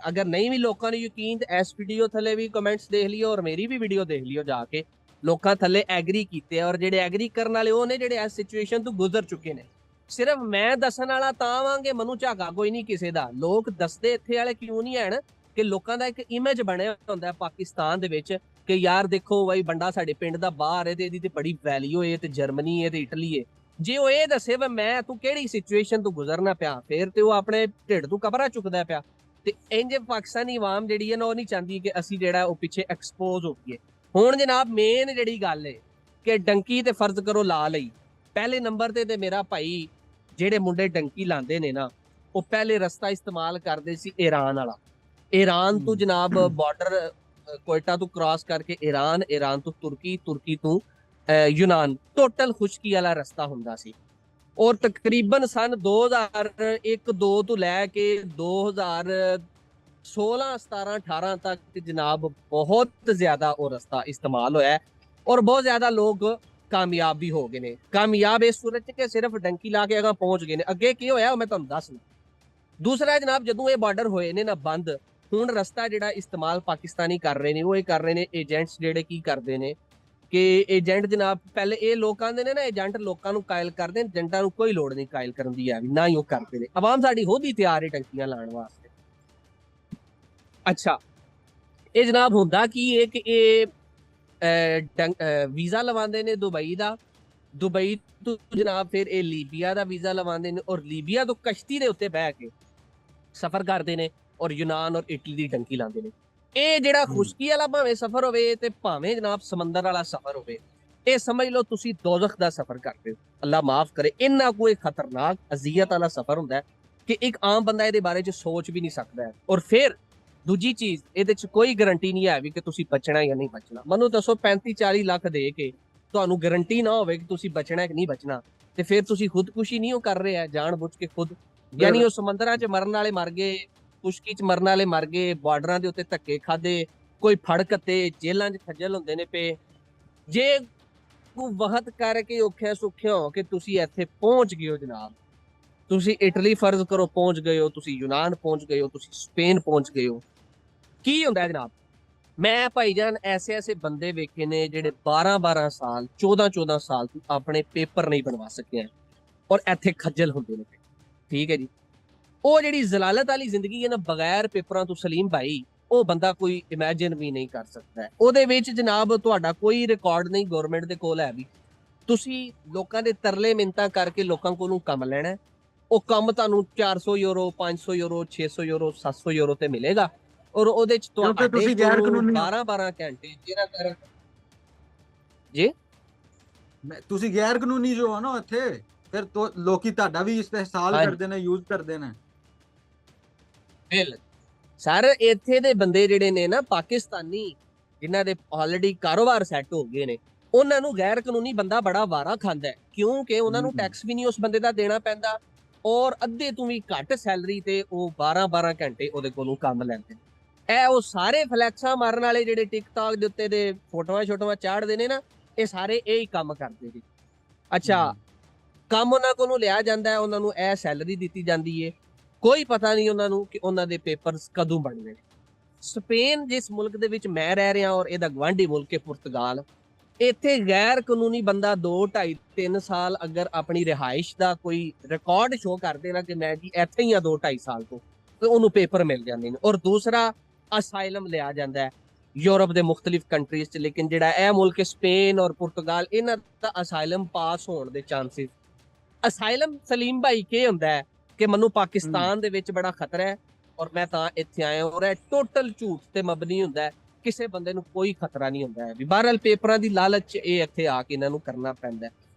ਅਗਰ ਨਹੀਂ ਵੀ ਲੋਕਾਂ ਨੂੰ ਯਕੀਨ, ਤੇ ਇਸ ਵੀਡੀਓ ਥੱਲੇ ਵੀ ਕਮੈਂਟਸ ਦੇਖ ਲਿਓ ਔਰ ਮੇਰੀ ਵੀ ਵੀਡੀਓ ਦੇਖ ਲਿਓ ਜਾ ਕੇ, ਲੋਕਾਂ ਥੱਲੇ ਐਗਰੀ ਕੀਤੇ, ਔਰ ਜਿਹੜੇ ਐਗਰੀ ਕਰਨ ਵਾਲੇ ਉਹ ਨੇ ਜਿਹੜੇ ਇਸ ਸਿਚੁਏਸ਼ਨ ਤੋਂ ਗੁਜ਼ਰ ਚੁੱਕੇ ਨੇ। ਸਿਰਫ ਮੈਂ ਦੱਸਣ ਵਾਲਾ ਤਾਂ ਵਾਂਗੇ ਮੈਨੂੰ ਝਾਗਾ ਕੋਈ ਨਹੀਂ ਕਿਸੇ ਦਾ। ਲੋਕ ਦੱਸਦੇ ਇੱਥੇ ਵਾਲੇ ਕਿਉਂ ਨਹੀਂ ਹਨ ਕਿ ਲੋਕਾਂ ਦਾ ਇੱਕ ਇਮੇਜ ਬਣਿਆ ਹੁੰਦਾ ਪਾਕਿਸਤਾਨ ਦੇ ਵਿੱਚ ਕਿ ਯਾਰ ਦੇਖੋ ਬਾਈ ਬੰਦਾ ਸਾਡੇ ਪਿੰਡ ਦਾ ਬਾਹਰ ਹੈ ਤੇ ਇਹਦੀ ਤੇ ਬੜੀ ਵੈਲਿਊ ਹੈ, ਤੇ ਜਰਮਨੀ ਹੈ ਤੇ ਇਟਲੀ ਹੈ। ਜੇ ਉਹ ਇਹ ਦੱਸੇ ਵਾ ਮੈਂ ਤੂੰ ਕਿਹੜੀ ਸਿਚੁਏਸ਼ਨ ਤੋਂ ਗੁਜ਼ਰਨਾ ਪਿਆ, ਫਿਰ ਤੇ ਉਹ ਆਪਣੇ ਢਿੱਡ ਤੋਂ ਕਬਰਾਂ ਚੁੱਕਦਾ ਪਿਆ। ਤੇ ਇੰਜ ਪਾਕਿਸਤਾਨੀ ਆਵਾਮ ਜਿਹੜੀ ਹੈ ਨਾ, ਉਹ ਨਹੀਂ ਚਾਹੁੰਦੀ ਕਿ ਅਸੀਂ ਜਿਹੜਾ ਉਹ ਪਿੱਛੇ ਐਕਸਪੋਜ਼ ਹੋ ਗਏ। ਹੁਣ ਜਨਾਬ ਮੇਨ ਜਿਹੜੀ ਗੱਲ ਹੈ ਕਿ ਡੰਕੀ ਤੇ ਫਰਜ਼ ਕਰੋ ਲਾ ਲਈ, ਪਹਿਲੇ ਨੰਬਰ ਤੇ ਮੇਰਾ ਭਾਈ ਜਿਹੜੇ ਮੁੰਡੇ ਡੰਕੀ ਲਾਉਂਦੇ ਨੇ ਨਾ, ਉਹ ਪਹਿਲੇ ਰਸਤਾ ਇਸਤੇਮਾਲ ਕਰਦੇ ਸੀ ਈਰਾਨ ਵਾਲਾ। ਈਰਾਨ ਤੋਂ ਜਨਾਬ ਬਾਰਡਰ ਕੋਇਟਾ ਤੋਂ ਕ੍ਰਾਸ ਕਰਕੇ ਈਰਾਨ, ਈਰਾਨ ਤੋਂ ਤੁਰਕੀ, ਤੁਰਕੀ ਤੋਂ ਯੂਨਾਨ, ਟੋਟਲ ਖੁਸ਼ਕੀ ਵਾਲਾ ਰਸਤਾ ਹੁੰਦਾ ਸੀ। ਔਰ ਤਕਰੀਬਨ ਸਨ 2001-2 ਤੋਂ ਲੈ ਕੇ 2016, 17, 18 ਤੱਕ ਜਨਾਬ ਬਹੁਤ ਜ਼ਿਆਦਾ ਉਹ ਰਸਤਾ ਇਸਤੇਮਾਲ ਹੋਇਆ ਔਰ ਬਹੁਤ ਜ਼ਿਆਦਾ ਲੋਕ ਕਾਮਯਾਬ ਵੀ ਹੋ ਗਏ ਨੇ। ਕਾਮਯਾਬ ਇਸ ਸੂਰਤ 'ਚ ਕਿ ਸਿਰਫ ਡੰਕੀ ਲਾ ਕੇ ਅਗਾਂ ਪਹੁੰਚ ਗਏ ਨੇ। ਅੱਗੇ ਕੀ ਹੋਇਆ ਉਹ ਮੈਂ ਤੁਹਾਨੂੰ ਦੱਸਣਾ। ਦੂਸਰਾ ਜਨਾਬ, ਜਦੋਂ ਇਹ ਬਾਰਡਰ ਹੋਏ ਨੇ ਨਾ ਬੰਦ, ਹੁਣ ਰਸਤਾ ਜਿਹੜਾ ਇਸਤੇਮਾਲ ਪਾਕਿਸਤਾਨੀ ਕਰ ਰਹੇ ਨੇ, ਉਹ ਇਹ ਕਰ ਰਹੇ ਨੇ ਏਜੰਟਸ ਜਿਹੜੇ ਕੀ ਕਰਦੇ ਨੇ ਕਿ ਏਜੰਟ ਜਨਾਬ ਪਹਿਲੇ ਇਹ ਲੋਕ ਆਂਦੇ ਨੇ ਨਾ, ਏਜੰਟ ਲੋਕਾਂ ਨੂੰ ਕਾਇਲ ਕਰਦੇ ਨੇ, ਏਜੰਟਾਂ ਨੂੰ ਕੋਈ ਲੋੜ ਨਹੀਂ ਕਾਇਲ ਕਰਨ ਦੀ, ਹੈ ਵੀ ਨਾ ਹੀ ਉਹ ਕਰਦੇ ਨੇ। ਆਵਾਮ ਸਾਡੀ ਖੁਦ ਹੀ ਤਿਆਰ ਹੈ ਟੰਕੀਆਂ ਲਾਉਣ ਵਾਸਤੇ। ਅੱਛਾ, ਇਹ ਜਨਾਬ ਹੁੰਦਾ ਕੀ ਹੈ ਕਿ ਇਹ ਵੀਜ਼ਾ ਲਵਾਉਂਦੇ ਨੇ ਦੁਬਈ ਦਾ, ਦੁਬਈ ਤੋਂ ਜਨਾਬ ਫਿਰ ਇਹ ਲੀਬੀਆ ਦਾ ਵੀਜ਼ਾ ਲਵਾਉਂਦੇ ਨੇ, ਔਰ ਲੀਬੀਆ ਤੋਂ ਕਸ਼ਤੀ ਦੇ ਉੱਤੇ ਬਹਿ ਕੇ ਸਫ਼ਰ ਕਰਦੇ ਨੇ ਔਰ ਯੂਨਾਨ ਔਰ ਇਟਲੀ ਦੀ ਡੰਕੀ ਲਾਉਂਦੇ ਨੇ। ਇਹ ਜਿਹੜਾ ਖੁਸ਼ਕੀ ਵਾਲਾ ਭਾਵੇਂ ਸਫ਼ਰ ਹੋਵੇ ਤੇ ਭਾਵੇਂ ਜਨਾਬ ਸਮੁੰਦਰ ਵਾਲਾ ਸਫ਼ਰ ਹੋਵੇ, ਇਹ ਸਮਝ ਲਓ ਤੁਸੀਂ ਦੋਜ਼ਖ ਦਾ ਸਫ਼ਰ ਕਰਦੇ ਹੋ। ਅੱਲਾ ਮਾਫ ਕਰੇ, ਇੰਨਾ ਕੋਈ ਖਤਰਨਾਕ ਅਜ਼ੀਅਤ ਵਾਲਾ ਸਫ਼ਰ ਹੁੰਦਾ ਕਿ ਇੱਕ ਆਮ ਬੰਦਾ ਇਹਦੇ ਬਾਰੇ 'ਚ ਸੋਚ ਵੀ ਨਹੀਂ ਸਕਦਾ ਹੈ। ਔਰ ਫਿਰ ਦੂਜੀ ਚੀਜ਼, ਇਹਦੇ 'ਚ ਕੋਈ ਗਰੰਟੀ ਨਹੀਂ ਹੈ ਵੀ ਕਿ ਤੁਸੀਂ ਬਚਣਾ ਜਾਂ ਨਹੀਂ ਬਚਣਾ। ਮੈਨੂੰ ਦੱਸੋ 35-40 ਲੱਖ ਦੇ ਕੇ ਤੁਹਾਨੂੰ ਗਰੰਟੀ ਨਾ ਹੋਵੇ ਕਿ ਤੁਸੀਂ ਬਚਣਾ ਕਿ ਨਹੀਂ ਬਚਣਾ, ਤੇ ਫਿਰ ਤੁਸੀਂ ਖੁਦਕੁਸ਼ੀ ਨਹੀਂ ਉਹ ਕਰ ਰਹੇ ਆ ਜਾਣ ਬੁੱਝ ਕੇ ਖੁਦ, ਯਾਨੀ ਉਹ ਸਮੁੰਦਰਾਂ 'ਚ ਮਰਨ ਵਾਲੇ ਮਰ ਗਏ, ਖੁਸ਼ਕੀ 'ਚ ਮਰਨ ਵਾਲੇ ਮਰ ਗਏ, ਬਾਰਡਰਾਂ ਦੇ ਉੱਤੇ ਧੱਕੇ ਖਾਦੇ, ਕੋਈ ਫੜ ਕੱਤੇ, ਜੇਲ੍ਹਾਂ 'ਚ ਖੱਜਲ ਹੁੰਦੇ ਨੇ ਪਏ। ਜੇ ਕੋਈ ਵਹਤ ਕਰਕੇ ਔਖਿਆ ਸੁੱਖਿਆ ਹੋ ਕੇ ਤੁਸੀਂ ਇੱਥੇ ਪਹੁੰਚ ਗਏ ਹੋ ਜਨਾਬ, ਤੁਸੀਂ ਇਟਲੀ ਫਰਜ਼ ਕਰੋ ਪਹੁੰਚ ਗਏ ਹੋ, ਤੁਸੀਂ ਯੂਨਾਨ ਪਹੁੰਚ ਗਏ ਹੋ, ਤੁਸੀਂ ਸਪੇਨ ਪਹੁੰਚ ਗਏ ਹੋ, ਕੀ ਹੁੰਦਾ ਜਨਾਬ? ਮੈਂ ਭਾਈਜਾਨ ਐਸੇ ਐਸੇ ਬੰਦੇ ਵੇਖੇ ਨੇ ਜਿਹੜੇ 12-12 ਸਾਲ 14-14 ਸਾਲ ਤੋਂ ਆਪਣੇ ਪੇਪਰ ਨਹੀਂ ਬਣਵਾ ਸਕੇ ਔਰ ਇੱਥੇ ਖੱਜਲ ਹੁੰਦੇ ਨੇ। ਠੀਕ ਹੈ ਜੀ, ਉਹ ਜਿਹੜੀ ਜ਼ਲਾਲਤ ਵਾਲੀ ਜ਼ਿੰਦਗੀ ਹੈ ਨਾ ਬਗੈਰ ਪੇਪਰਾਂ ਤੋਂ ਸਲੀਮ ਭਾਈ, ਉਹ ਬੰਦਾ ਕੋਈ ਇਮੇਜਿਨ ਵੀ ਨਹੀਂ ਕਰ ਸਕਦਾ। ਉਹਦੇ ਵਿੱਚ ਜਨਾਬ ਤੁਹਾਡਾ ਕੋਈ ਰਿਕਾਰਡ ਨਹੀਂ ਗਵਰਨਮੈਂਟ ਦੇ ਕੋਲ ਹੈ ਵੀ, ਤੁਸੀਂ ਲੋਕਾਂ ਦੇ ਤਰਲੇ ਮਿੰਤਾਂ ਕਰਕੇ ਲੋਕਾਂ ਕੋਲੋਂ ਕੰਮ ਲੈਣਾ, ਉਹ ਕੰਮ ਤੁਹਾਨੂੰ 400 ਯੂਰੋ 500 ਯੂਰੋ 600 ਯੂਰੋ 700 ਯੂਰੋ ਤੇ ਮਿਲੇਗਾ ਔਰ ਉਹਦੇ ਚ ਕਿਉਂਕਿ ਤੁਸੀਂ ਗੈਰ ਕਾਨੂੰਨੀ 12-12 ਘੰਟੇ ਜਿਹੜਾ ਕਰ ਜੀ ਤੁਸੀਂ ਗੈਰ ਕਾਨੂੰਨੀ ਜੋ ਹੋ ਨਾ ਇੱਥੇ, ਫਿਰ ਲੋਕੀ ਤੁਹਾਡਾ ਵੀ ਇਸਤੇਸਾਲ ਕਰਦੇ ਨੇ, ਯੂਜ਼ ਕਰਦੇ ਨੇ। ਬਿਲ ਸਰ ਇੱਥੇ ਦੇ ਬੰਦੇ ਜਿਹੜੇ ਨੇ ਨਾ ਪਾਕਿਸਤਾਨੀ, ਜਿਨ੍ਹਾਂ ਦੇ ਆਲਰੇਡੀ ਕਾਰੋਬਾਰ ਸੈੱਟ ਹੋ ਗਏ ਨੇ, ਉਹਨਾਂ ਨੂੰ ਗੈਰ ਕਾਨੂੰਨੀ ਬੰਦਾ ਬੜਾ ਵਾਰਾ ਖਾਂਦਾ ਹੈ, ਕਿਉਂਕਿ ਉਹਨਾਂ ਨੂੰ ਟੈਕਸ ਵੀ ਨਹੀਂ ਉਸ ਬੰਦੇ ਦਾ ਦੇਣਾ ਪੈਂਦਾ ਔਰ ਅੱਧੇ ਤੋਂ ਵੀ ਘੱਟ ਸੈਲਰੀ ਤੇ ਉਹ 12-12 ਘੰਟੇ ਉਹਦੇ ਕੋਲੋਂ ਕੰਮ ਲੈਂਦੇ ਨੇ। ਇਹ ਉਹ ਸਾਰੇ ਫਲੈਕਸਾਂ ਮਾਰਨ ਵਾਲੇ ਜਿਹੜੇ ਟਿਕਟੌਕ ਦੇ ਉੱਤੇ ਦੇ ਫੋਟੋਆਂ ਛੋਟੋਆਂ ਚਾੜਦੇ ਨੇ ਨਾ, ਇਹ ਸਾਰੇ ਇਹ ਹੀ ਕੰਮ ਕਰਦੇ ਜੀ। ਅੱਛਾ, ਕੰਮ ਉਹਨਾਂ ਕੋਲੋਂ ਲਿਆ ਜਾਂਦਾ ਹੈ, ਉਹਨਾਂ ਨੂੰ ਇਹ ਸੈਲਰੀ ਦਿੱਤੀ ਜਾਂਦੀ ਹੈ, ਕੋਈ ਪਤਾ ਨਹੀਂ ਉਹਨਾਂ ਨੂੰ ਕਿ ਉਹਨਾਂ ਦੇ ਪੇਪਰਸ ਕਦੋਂ ਬਣਨੇ। ਸਪੇਨ ਜਿਸ ਮੁਲਕ ਦੇ ਵਿੱਚ ਮੈਂ ਰਹਿ ਰਿਹਾ ਔਰ ਇਹਦਾ ਗਵਾਂਢੀ ਮੁਲਕ ਹੈ ਪੁਰਤਗਾਲ, ਇੱਥੇ ਗੈਰ ਕਾਨੂੰਨੀ ਬੰਦਾ 2, 2.5, 3 ਸਾਲ ਅਗਰ ਆਪਣੀ ਰਿਹਾਇਸ਼ ਦਾ ਕੋਈ ਰਿਕਾਰਡ ਸ਼ੋ ਕਰ ਦੇਣਾ ਕਿ ਮੈਂ ਜੀ ਇੱਥੇ ਹੀ ਆ 2, 2.5 ਸਾਲ ਤੋਂ, ਤੇ ਉਹਨੂੰ ਪੇਪਰ ਮਿਲ ਜਾਂਦੇ ਨੇ। ਔਰ ਦੂਸਰਾ ਅਸਾਈਲਮ ਲਿਆ ਜਾਂਦਾ ਹੈ ਯੂਰਪ ਦੇ ਮੁxtਲਿਫ ਕੰਟਰੀਜ਼ 'ਚ, ਲੇਕਿਨ ਜਿਹੜਾ ਇਹ ਮੁਲਕ ਸਪੇਨ ਔਰ ਪੁਰਤਗਾਲ, ਇਹਨਾਂ ਦਾ ਅਸਾਈਲਮ ਪਾਸ ਹੋਣ ਦੇ ਚਾਂਸਿਸ। ਅਸਾਈਲਮ ਸਲੀਮ ਭਾਈ ਕੀ ਹੁੰਦਾ ਹੈ ਕਿ ਮੈਨੂੰ ਪਾਕਿਸਤਾਨ ਦੇ ਵਿੱਚ ਬੜਾ ਖਤਰਾ ਹੈ ਔਰ ਮੈਂ ਤਾਂ ਇੱਥੇ ਆਇਆ, ਔਰ ਇਹ ਟੋਟਲ ਝੂਠ ਤੇ ਮਬਨੀ ਹੁੰਦਾ ਹੈ, ਕਿਸੇ ਬੰਦੇ ਨੂੰ ਕੋਈ ਖਤਰਾ ਨਹੀਂ ਹੁੰਦਾ ਹੈ ਵੀ ਬਹਰਹਾਲ ਪੇਪਰਾਂ ਦੀ ਲਾਲਚ ਇਹ ਇੱਥੇ ਆ ਕੇ ਇਹਨਾਂ ਨੂੰ ਕਰਨਾ ਪੈਂਦਾ।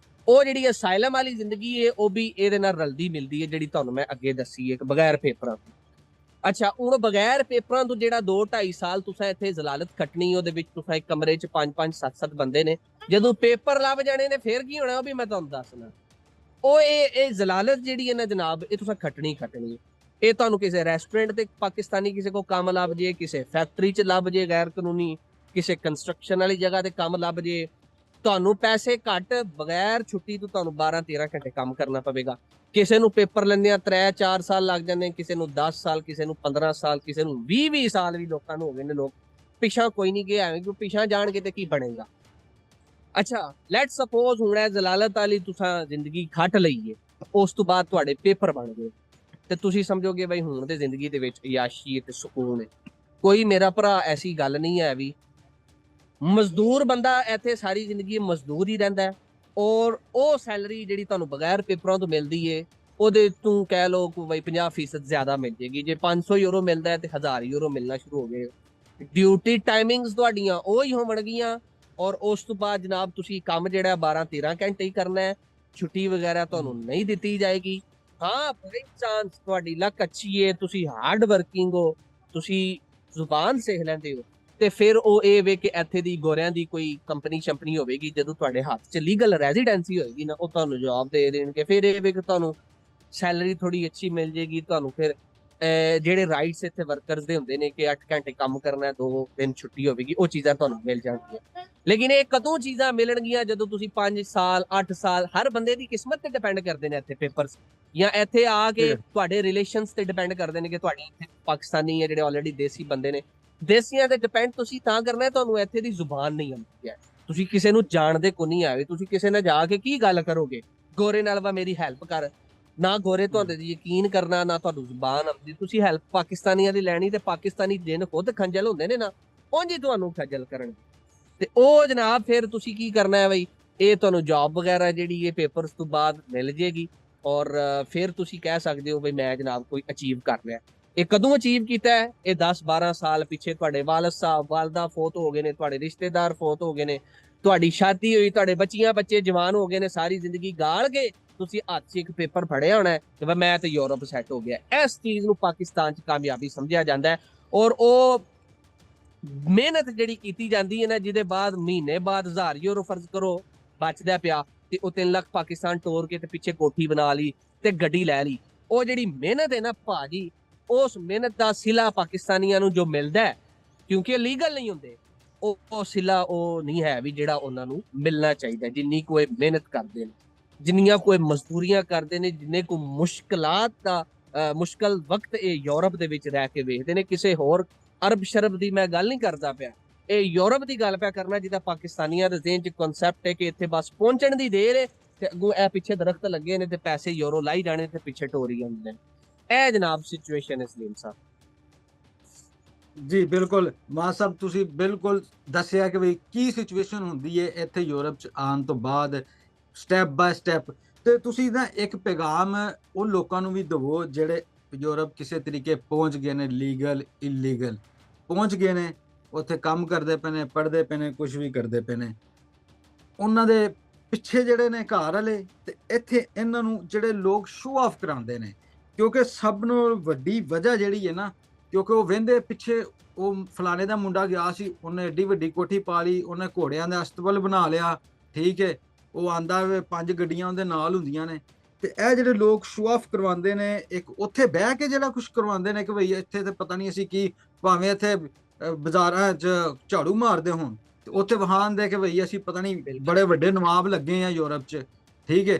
ਉਹ ਜਿਹੜੀ ਅਸਾਈਲਮ ਵਾਲੀ ਜ਼ਿੰਦਗੀ ਹੈ ਉਹ ਵੀ ਇਹਦੇ ਨਾਲ ਰਲਦੀ ਮਿਲਦੀ ਹੈ ਜਿਹੜੀ ਤੁਹਾਨੂੰ ਮੈਂ ਅੱਗੇ ਦੱਸੀ ਹੈ ਬਗੈਰ ਪੇਪਰਾਂ ਤੋਂ। ਅੱਛਾ, ਹੁਣ ਬਗੈਰ ਪੇਪਰਾਂ ਤੋਂ ਜਿਹੜਾ 2, 2.5 ਸਾਲ ਤੁਸੀਂ ਇੱਥੇ ਜ਼ਲਾਲਤ ਕੱਟਣੀ, ਉਹਦੇ ਵਿੱਚ ਤੁਸੀਂ ਇੱਕ ਕਮਰੇ 'ਚ 5-5 7-7 ਬੰਦੇ ਨੇ, ਜਦੋਂ ਪੇਪਰ ਲੱਭ ਜਾਣੇ ਨੇ ਫਿਰ ਕੀ ਹੋਣਾ ਉਹ ਵੀ ਮੈਂ ਤੁਹਾਨੂੰ ਦੱਸਣਾ। ਉਹ ਇਹ ਜ਼ਲਾਲਤ ਜਿਹੜੀ ਹੈ ਨਾ ਜਨਾਬ, ਇਹ ਤੁਸੀਂ ਖੱਟਣੀ ਖੱਟਣੀ। ਇਹ ਤੁਹਾਨੂੰ ਕਿਸੇ ਰੈਸਟੋਰੈਂਟ ਤੇ ਪਾਕਿਸਤਾਨੀ ਕਿਸੇ ਕੋ ਕੰਮ ਲੱਭ ਜੇ, ਕਿਸੇ ਫੈਕਟਰੀ 'ਚ ਲੱਭ ਜੇ ਗੈਰ ਕਾਨੂੰਨੀ, ਕਿਸੇ ਕੰਸਟਰਕਸ਼ਨ ਵਾਲੀ ਜਗ੍ਹਾ ਤੇ ਕੰਮ ਲੱਭ ਜੇ, ਤੁਹਾਨੂੰ ਪੈਸੇ ਘੱਟ, ਬਗੈਰ ਛੁੱਟੀ ਤੋਂ ਤੁਹਾਨੂੰ 12-13 ਘੰਟੇ ਕੰਮ ਕਰਨਾ ਪਵੇਗਾ। ਕਿਸੇ ਨੂੰ ਪੇਪਰ ਲੈਂਦਿਆਂ 3-4 ਸਾਲ ਲੱਗ ਜਾਂਦੇ, ਕਿਸੇ ਨੂੰ 10 ਸਾਲ, ਕਿਸੇ ਨੂੰ 15 ਸਾਲ, ਕਿਸੇ ਨੂੰ 20-20 ਸਾਲ ਵੀ ਲੋਕਾਂ ਨੂੰ ਹੋ ਗਏ ਨੇ। ਲੋਕ ਪਿਛਾਂ ਕੋਈ ਨਹੀਂ ਗਿਆ, ਐਵੇਂ ਕਿਉਂ ਪਿਛਾਂ ਜਾਣਗੇ ਤੇ ਕੀ ਬਣੇਗਾ। ਅੱਛਾ, ਲੈਟ ਸਪੋਜ਼ ਹੁਣ ਇਹ ਜ਼ਲਾਲਤ ਵਾਲੀ ਤੁਸੀਂ ਜ਼ਿੰਦਗੀ ਖੱਟ ਲਈਏ, ਉਸ ਤੋਂ ਬਾਅਦ ਤੁਹਾਡੇ ਪੇਪਰ ਬਣ ਗਏ ਤੇ ਤੁਸੀਂ ਸਮਝੋਗੇ ਬਈ ਹੁਣ ਤੇ ਜ਼ਿੰਦਗੀ ਦੇ ਵਿੱਚ ਯਾਸ਼ੀ ਤੇ ਸਕੂਨ ਹੈ। ਕੋਈ ਮੇਰਾ ਭਰਾ ਐਸੀ ਗੱਲ ਨਹੀਂ ਹੈ ਵੀ। ਮਜ਼ਦੂਰ ਬੰਦਾ ਇੱਥੇ ਸਾਰੀ ਜ਼ਿੰਦਗੀ ਮਜ਼ਦੂਰ ਹੀ ਰਹਿੰਦਾ ਔਰ ਉਹ ਸੈਲਰੀ ਜਿਹੜੀ ਤੁਹਾਨੂੰ ਬਗੈਰ ਪੇਪਰਾਂ ਤੋਂ ਮਿਲਦੀ ਏ, ਉਹਦੇ ਤੋਂ ਕਹਿ ਲਓ ਕਿ ਬਈ 50% ਜ਼ਿਆਦਾ ਮਿਲ ਜੇਗੀ। ਜੇ 500 ਯੂਰੋ ਮਿਲਦਾ ਹੈ ਤੇ 1000 ਯੂਰੋ ਮਿਲਣਾ ਸ਼ੁਰੂ ਹੋ ਗਏ। ਡਿਊਟੀ ਟਾਈਮਿੰਗਸ ਤੁਹਾਡੀਆਂ ਉਹ ਹੀ ਹੋਣ ਗਈਆਂ ਔਰ ਉਸ ਤੋਂ ਬਾਅਦ ਜਨਾਬ ਤੁਸੀਂ ਕੰਮ ਜਿਹੜਾ 12-13 ਘੰਟੇ ਹੀ ਕਰਨਾ ਹੈ, ਛੁੱਟੀ ਵਗੈਰਾ ਤੁਹਾਨੂੰ ਨਹੀਂ ਦਿੱਤੀ ਜਾਏਗੀ। ਹਾਂ, ਬੜੇ ਚਾਂਸ ਤੁਹਾਡੀ ਲੱਕ ਅੱਛੀ ਹੈ, ਤੁਸੀਂ ਹਾਰਡ ਵਰਕਿੰਗ ਹੋ, ਤੁਸੀਂ ਜ਼ੁਬਾਨ ਸਿੱਖ ਲੈਂਦੇ ਹੋ, ਤੇ ਫਿਰ ਉਹ ਇਹ ਵੇ ਕਿ ਇੱਥੇ ਦੀ ਗੋਰਿਆਂ ਦੀ ਕੋਈ ਕੰਪਨੀ ਸ਼ੰਪਨੀ ਹੋਵੇਗੀ, ਜਦੋਂ ਤੁਹਾਡੇ ਹੱਥ 'ਚ ਲੀਗਲ ਰੈਜ਼ੀਡੈਂਸੀ ਹੋਏਗੀ ਨਾ, ਉਹ ਤੁਹਾਨੂੰ ਜਵਾਬ ਦੇ ਦੇਣਗੇ। ਫਿਰ ਇਹ ਵੇ ਕਿ ਤੁਹਾਨੂੰ ਸੈਲਰੀ ਥੋੜੀ ਅੱਛੀ ਮਿਲ ਜੇਗੀ, ਤੁਹਾਨੂੰ ਫਿਰ ਜਿਹੜੇ ਰਾਈਟਸ ਇੱਥੇ ਵਰਕਰਸ ਦੇ ਹੁੰਦੇ ਨੇ ਕਿ 8 ਘੰਟੇ ਕੰਮ ਕਰਨਾ, 2 ਦਿਨ ਛੁੱਟੀ ਹੋਵੇਗੀ, ਉਹ ਚੀਜ਼ਾਂ ਤੁਹਾਨੂੰ ਮਿਲ ਜਾਣਗੀਆਂ। ਲੇਕਿਨ ਇਹ ਕਦੋਂ ਚੀਜ਼ਾਂ ਮਿਲਣਗੀਆਂ? ਜਦੋਂ ਤੁਸੀਂ 5 ਸਾਲ 8 ਸਾਲ, ਹਰ ਬੰਦੇ ਦੀ ਕਿਸਮਤ ਤੇ ਡਿਪੈਂਡ ਕਰਦੇ ਨੇ ਇੱਥੇ ਪੇਪਰਸ, ਜਾਂ ਇੱਥੇ ਆ ਕੇ ਤੁਹਾਡੇ ਰਿਲੇਸ਼ਨਸ ਤੇ ਡਿਪੈਂਡ ਕਰਦੇ ਨੇ ਕਿ ਤੁਹਾਡੇ ਇੱਥੇ ਪਾਕਿਸਤਾਨੀ ਹੈ ਜਿਹੜੇ ਆਲਰੇਡੀ ਦੇਸੀ ਬੰਦੇ ਨੇ, ਦੇਸੀਆਂ ਤੇ ਡਿਪੈਂਡ ਤੁਸੀਂ ਤਾਂ ਕਰਨਾ, ਤੁਹਾਨੂੰ ਇੱਥੇ ਦੀ ਜ਼ੁਬਾਨ ਨਹੀਂ ਆਉਂਦੀ ਹੈ, ਤੁਸੀਂ ਕਿਸੇ ਨੂੰ ਜਾਣਦੇ ਕੋ ਨਹੀਂ ਆਏ, ਤੁਸੀਂ ਕਿਸੇ ਨਾਲ ਜਾ ਕੇ ਕੀ ਗੱਲ ਕਰੋਗੇ? ਗੋਰੇ ਨਾਲ ਵਾ ਮੇਰੀ ਹੈਲਪ ਕਰ, ਨਾ ਗੋਰੇ ਤੁਹਾਡੇ ਤੇ ਯਕੀਨ ਕਰਨਾ, ਨਾ ਤੁਹਾਨੂੰ ਜ਼ੁਬਾਨ ਆਉਂਦੀ, ਤੁਸੀਂ ਹੈਲਪ ਪਾਕਿਸਤਾਨੀਆਂ ਦੀ ਲੈਣੀ, ਤੇ ਪਾਕਿਸਤਾਨੀ ਦਿਨ ਖੁਦ ਖੰਜਲ ਹੁੰਦੇ ਨੇ ਨਾ, ਉਂਝ ਹੀ ਤੁਹਾਨੂੰ ਖੱਜਲ ਕਰਨਗੇ। ਤੇ ਉਹ ਜਨਾਬ ਫਿਰ ਤੁਸੀਂ ਕੀ ਕਰਨਾ ਹੈ ਬਈ, ਇਹ ਤੁਹਾਨੂੰ ਜੌਬ ਵਗੈਰਾ ਜਿਹੜੀ ਇਹ ਪੇਪਰਸ ਤੋਂ ਬਾਅਦ ਮਿਲ ਜੇਗੀ ਔਰ ਫਿਰ ਤੁਸੀਂ ਕਹਿ ਸਕਦੇ ਹੋ ਬਈ ਮੈਂ ਜਨਾਬ ਕੋਈ ਅਚੀਵ ਕਰ ਲਿਆ। ਇਹ ਕਦੋਂ ਅਚੀਵ ਕੀਤਾ ਹੈ? ਇਹ 10-12 ਸਾਲ ਪਿੱਛੇ ਤੁਹਾਡੇ ਵਾਲਦ ਸਾਹਿਬ ਵਾਲਦਾ ਫੌਤ ਹੋ ਗਏ ਨੇ, ਤੁਹਾਡੇ ਰਿਸ਼ਤੇਦਾਰ ਫੌਤ ਹੋ ਗਏ ਨੇ, ਤੁਹਾਡੀ ਸ਼ਾਦੀ ਹੋਈ, ਤੁਹਾਡੇ ਬੱਚੇ ਜਵਾਨ ਹੋ ਗਏ ਨੇ, ਸਾਰੀ ਜ਼ਿੰਦਗੀ ਗਾਲ ਕੇ ਤੁਸੀਂ ਹੱਥ 'ਚ ਇੱਕ ਪੇਪਰ ਫੜਿਆ ਹੋਣਾ ਕਿ ਮੈਂ ਤੇ ਯੂਰਪ ਸੈੱਟ ਹੋ ਗਿਆ। ਇਸ ਚੀਜ਼ ਨੂੰ ਪਾਕਿਸਤਾਨ 'ਚ ਕਾਮਯਾਬੀ ਸਮਝਿਆ ਜਾਂਦਾ ਹੈ ਔਰ ਉਹ ਮਿਹਨਤ ਜਿਹੜੀ ਕੀਤੀ ਜਾਂਦੀ ਹੈ ਨਾ, ਜਿਹਦੇ ਬਾਅਦ ਮਹੀਨੇ ਬਾਅਦ 1000 ਯੂਰੋ ਫਰਜ਼ ਕਰੋ ਬਚਦਾ ਪਿਆ, ਤੇ ਉਹ 3 ਲੱਖ ਪਾਕਿਸਤਾਨ ਟੋਰ ਕੇ ਤੇ ਪਿੱਛੇ ਕੋਠੀ ਬਣਾ ਲਈ ਤੇ ਗੱਡੀ ਲੈ ਲਈ। ਉਹ ਜਿਹੜੀ ਮਿਹਨਤ ਹੈ ਨਾ ਭਾਜੀ, ਉਸ ਮਿਹਨਤ ਦਾ ਸਿਲਾ ਪਾਕਿਸਤਾਨੀਆਂ ਨੂੰ ਜੋ ਮਿਲਦਾ ਹੈ, ਕਿਉਂਕਿ ਇਹ ਲੀਗਲ ਨਹੀਂ ਹੁੰਦੇ, ਉਹ ਸਿਲਾ ਉਹ ਨਹੀਂ ਹੈ ਵੀ ਜਿਹੜਾ ਉਹਨਾਂ ਨੂੰ ਮਿਲਣਾ ਚਾਹੀਦਾ। ਜਿੰਨੀ ਕੋਈ ਮਿਹਨਤ ਕਰਦੇ ਨੇ, ਜਿੰਨੀਆਂ ਕੋਈ ਮਜ਼ਦੂਰੀਆਂ ਕਰਦੇ ਨੇ, ਜਿੰਨੇ ਕੋ ਮੁਸ਼ਕਲਾਤ ਦਾ ਮੁਸ਼ਕਲ ਵਕਤ ਇਹ ਯੂਰਪ ਦੇ ਵਿੱਚ ਰਹਿ ਕੇ ਵੇਖਦੇ ਨੇ। ਕਿਸੇ ਹੋਰ ਅਰਬ ਸ਼ਰਬ ਦੀ ਮੈਂ ਗੱਲ ਨਹੀਂ ਕਰਦਾ ਪਿਆ, ਇਹ ਯੂਰਪ ਦੀ ਗੱਲ ਪਿਆ ਕਰਨਾ, ਜਿਹਦਾ ਪਾਕਿਸਤਾਨੀਆਂ ਦੇ ਜ਼ਿਹਨ 'ਚ ਕਨਸੈਪਟ ਹੈ ਕਿ ਇੱਥੇ ਬਸ ਪਹੁੰਚਣ ਦੀ ਦੇਰ ਹੈ ਤੇ ਅੱਗੋਂ ਇਹ ਪਿੱਛੇ ਦਰਖਤ ਲੱਗੇ ਨੇ ਤੇ ਪੈਸੇ ਯੂਰੋ ਲਾਈ ਜਾਣੇ ਤੇ ਪਿੱਛੇ ਟੋਰੀ ਜਾਂਦੇ ਨੇ। ਇਹ ਜਨਾਬ ਸਿਚੁਏਸ਼ਨ ਹੈ ਸਲੀਮ ਸਾਹਿਬ। ਜੀ ਬਿਲਕੁਲ ਮਾਂ ਸਾਹਿਬ, ਤੁਸੀਂ ਬਿਲਕੁਲ ਦੱਸਿਆ ਕਿ ਵੀ ਕੀ ਸਿਚੁਏਸ਼ਨ ਹੁੰਦੀ ਹੈ ਇੱਥੇ ਯੂਰਪ 'ਚ ਆਉਣ ਤੋਂ ਬਾਅਦ, ਸਟੈਪ ਬਾਏ ਸਟੈਪ। ਤੇ ਤੁਸੀਂ ਨਾ ਇੱਕ ਪੈਗਾਮ ਉਹ ਲੋਕਾਂ ਨੂੰ ਵੀ ਦਵੋ ਜਿਹੜੇ ਯੂਰਪ ਕਿਸੇ ਤਰੀਕੇ ਪਹੁੰਚ ਗਏ ਨੇ, ਲੀਗਲ ਇਲੀਗਲ ਪਹੁੰਚ ਗਏ ਨੇ, ਉੱਥੇ ਕੰਮ ਕਰਦੇ ਪਏ ਨੇ, ਪੜ੍ਹਦੇ ਪਏ ਨੇ, ਕੁਝ ਵੀ ਕਰਦੇ ਪਏ ਨੇ। ਉਹਨਾਂ ਦੇ ਪਿੱਛੇ ਜਿਹੜੇ ਨੇ ਘਰ ਵਾਲੇ, ਤੇ ਇੱਥੇ ਇਹਨਾਂ ਨੂੰ ਜਿਹੜੇ ਲੋਕ ਸ਼ੋਅ ਆਫ ਕਰਾਉਂਦੇ ਨੇ, ਕਿਉਂਕਿ ਸਭ ਨੂੰ ਵੱਡੀ ਵਜ੍ਹਾ ਜਿਹੜੀ ਹੈ ਨਾ, ਕਿਉਂਕਿ ਉਹ ਵਹਿੰਦੇ ਪਿੱਛੇ ਉਹ ਫਲਾਣੇ ਦਾ ਮੁੰਡਾ ਗਿਆ ਸੀ, ਉਹਨੇ ਏਡੀ ਵੱਡੀ ਕੋਠੀ ਪਾ ਲਈ, ਉਹਨੇ ਘੋੜਿਆਂ ਦਾ ਅਸਤਬਲ ਬਣਾ ਲਿਆ, ਠੀਕ ਹੈ, ਉਹ ਆਂਦਾ 5 ਗੱਡੀਆਂ ਉਹਦੇ ਨਾਲ ਹੁੰਦੀਆਂ ਨੇ। ਤੇ ਇਹ ਜਿਹੜੇ ਲੋਕ ਸ਼ੋਅ ਆਫ ਕਰਵਾਉਂਦੇ ਨੇ, ਇੱਕ ਉੱਥੇ ਬਹਿ ਕੇ ਜਿਹੜਾ ਕੁਝ ਕਰਵਾਉਂਦੇ ਨੇ ਕਿ ਭਈ ਇੱਥੇ ਤੇ ਪਤਾ ਨਹੀਂ ਅਸੀਂ ਕੀ, ਭਾਵੇਂ ਇੱਥੇ ਬਾਜ਼ਾਰਾਂ 'ਚ ਝਾੜੂ ਮਾਰਦੇ ਹੋਣ, ਤੇ ਉੱਥੇ ਵਹਾਉਂਦੇ ਕਿ ਭਈ ਅਸੀਂ ਪਤਾ ਨਹੀਂ ਬੜੇ ਵੱਡੇ ਨਵਾਬ ਲੱਗੇ ਆ ਯੂਰਪ 'ਚ, ਠੀਕ ਹੈ।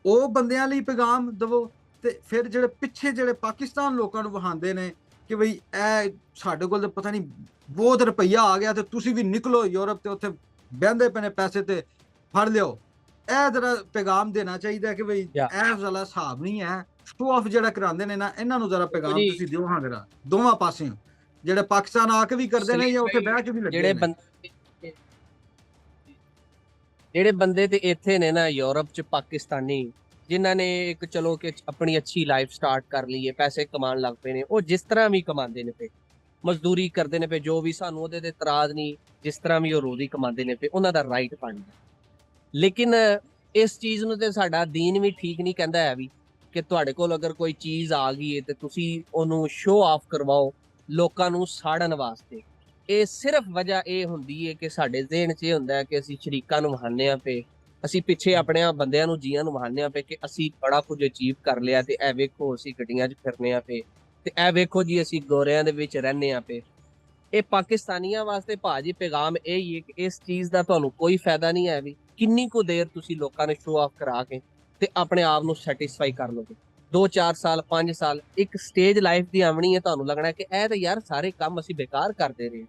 ਉਹ ਬੰਦਿਆਂ ਲਈ ਪੈਗਾਮ ਦਵੋ। ਤੇ ਫਿਰ ਜਿਹੜੇ ਪਿੱਛੇ ਜਿਹੜੇ ਪਾਕਿਸਤਾਨ ਲੋਕਾਂ ਨੂੰ ਵਹਾਉਂਦੇ ਨੇ ਕਿ ਬਈ ਇਹ ਸਾਡੇ ਕੋਲ ਤਾਂ ਪਤਾ ਨਹੀਂ ਬਹੁਤ ਰੁਪਈਆ ਆ ਗਿਆ ਤੇ ਤੁਸੀਂ ਵੀ ਨਿਕਲੋ ਯੂਰਪ, ਤੇ ਉੱਥੇ ਬਹਿੰਦੇ ਪਏ ਨੇ ਪੈਸੇ ਤੇ ਫੜ ਲਿਓ। ਇਹ ਜਰਾ ਪੈਗਾਮ ਦੇਣਾ ਚਾਹੀਦਾ ਕਿ ਬਈ ਇਹ ਵਾਲਾ ਹਿਸਾਬ ਨਹੀਂ ਹੈ। ਸ਼ੋ ਆਫ ਜਿਹੜਾ ਕਰਾਉਂਦੇ ਨੇ ਨਾ, ਇਹਨਾਂ ਨੂੰ ਜਰਾ ਪੈਗਾਮ ਤੁਸੀਂ ਦਿਓ ਹਾਂ ਜਰਾ, ਦੋਵਾਂ ਪਾਸਿਓਂ, ਜਿਹੜੇ ਪਾਕਿਸਤਾਨ ਆ ਕੇ ਵੀ ਕਰਦੇ ਨੇ ਜਾਂ ਉੱਥੇ ਬਹਿ ਕੇ ਵੀ ਲੱਗੇ ਨੇ। ਜਿਹੜੇ ਬੰਦੇ ਤੇ ਇੱਥੇ ਨੇ ਨਾ ਯੂਰਪ 'ਚ ਪਾਕਿਸਤਾਨੀ, ਜਿਨ੍ਹਾਂ ਨੇ ਇੱਕ ਚਲੋ ਕਿ ਆਪਣੀ ਅੱਛੀ ਲਾਈਫ ਸਟਾਰਟ ਕਰ ਲਈ ਹੈ, ਪੈਸੇ ਕਮਾਉਣ ਲੱਗ ਪਏ ਨੇ, ਉਹ ਜਿਸ ਤਰ੍ਹਾਂ ਵੀ ਕਮਾਉਂਦੇ ਨੇ ਪਏ, ਮਜ਼ਦੂਰੀ ਕਰਦੇ ਨੇ ਪਏ, ਜੋ ਵੀ, ਸਾਨੂੰ ਉਹਦੇ ਤੇ ਇਤਰਾਜ਼ ਨਹੀਂ, ਜਿਸ ਤਰ੍ਹਾਂ ਵੀ ਉਹ ਰੋਜ਼ੀ ਕਮਾਉਂਦੇ ਨੇ ਪਏ, ਉਹਨਾਂ ਦਾ ਰਾਈਟ ਬਣਦਾ। ਲੇਕਿਨ ਇਸ ਚੀਜ਼ ਨੂੰ ਤੇ ਸਾਡਾ ਦੀਨ ਵੀ ਠੀਕ ਨਹੀਂ ਕਹਿੰਦਾ ਹੈ ਵੀ ਕਿ ਤੁਹਾਡੇ ਕੋਲ ਅਗਰ ਕੋਈ ਚੀਜ਼ ਆ ਗਈ ਹੈ ਤੇ ਤੁਸੀਂ ਉਹਨੂੰ ਸ਼ੋਅ ਆਫ ਕਰਵਾਓ ਲੋਕਾਂ ਨੂੰ ਸਾੜਨ ਵਾਸਤੇ। ਇਹ ਸਿਰਫ ਵਜ੍ਹਾ ਇਹ ਹੁੰਦੀ ਹੈ ਕਿ ਸਾਡੇ ਜ਼ਿਹਨ 'ਚ ਇਹ ਹੁੰਦਾ ਹੈ ਕਿ ਅਸੀਂ ਸ਼ਰੀਕਾਂ ਨੂੰ ਵਹਾਉਂਦੇ ਹਾਂ ਪਏ, ਅਸੀਂ ਪਿੱਛੇ ਆਪਣੇ ਬੰਦਿਆਂ ਨੂੰ, ਜੀਆਂ ਨੂੰ ਵਹਾਉਂਦੇ ਹਾਂ ਪਏ ਕਿ ਅਸੀਂ ਬੜਾ ਕੁਝ ਅਚੀਵ ਕਰ ਲਿਆ, ਤੇ ਇਹ ਵੇਖੋ ਅਸੀਂ ਗੱਡੀਆਂ 'ਚ ਫਿਰਨੇ ਆ ਪਏ, ਤੇ ਇਹ ਵੇਖੋ ਜੀ ਅਸੀਂ ਗੋਰਿਆਂ ਦੇ ਵਿੱਚ ਰਹਿੰਦੇ ਆ ਪਏ। ਇਹ ਪਾਕਿਸਤਾਨੀਆਂ ਵਾਸਤੇ ਭਾਜੀ ਪੈਗਾਮ ਇਹ ਹੀ ਹੈ ਕਿ ਇਸ ਚੀਜ਼ ਦਾ ਤੁਹਾਨੂੰ ਕੋਈ ਫਾਇਦਾ ਨਹੀਂ ਹੈ ਵੀ ਕਿੰਨੀ ਕੁ ਦੇਰ ਤੁਸੀਂ ਲੋਕਾਂ ਨੇ ਸ਼ੋਅ ਆਫ ਕਰਾ ਕੇ ਤੇ ਆਪਣੇ ਆਪ ਨੂੰ ਸੈਟੀਸਫਾਈ ਕਰ ਲੋਗੇ। 2-4 ਸਾਲ 5 ਸਾਲ ਇੱਕ ਸਟੇਜ ਲਾਈਫ ਦੀ ਆਉਣੀ ਹੈ, ਤੁਹਾਨੂੰ ਲੱਗਣਾ ਕਿ ਇਹ ਤਾਂ ਯਾਰ ਸਾਰੇ ਕੰਮ ਅਸੀਂ ਬੇਕਾਰ ਕਰਦੇ ਰਹੇ,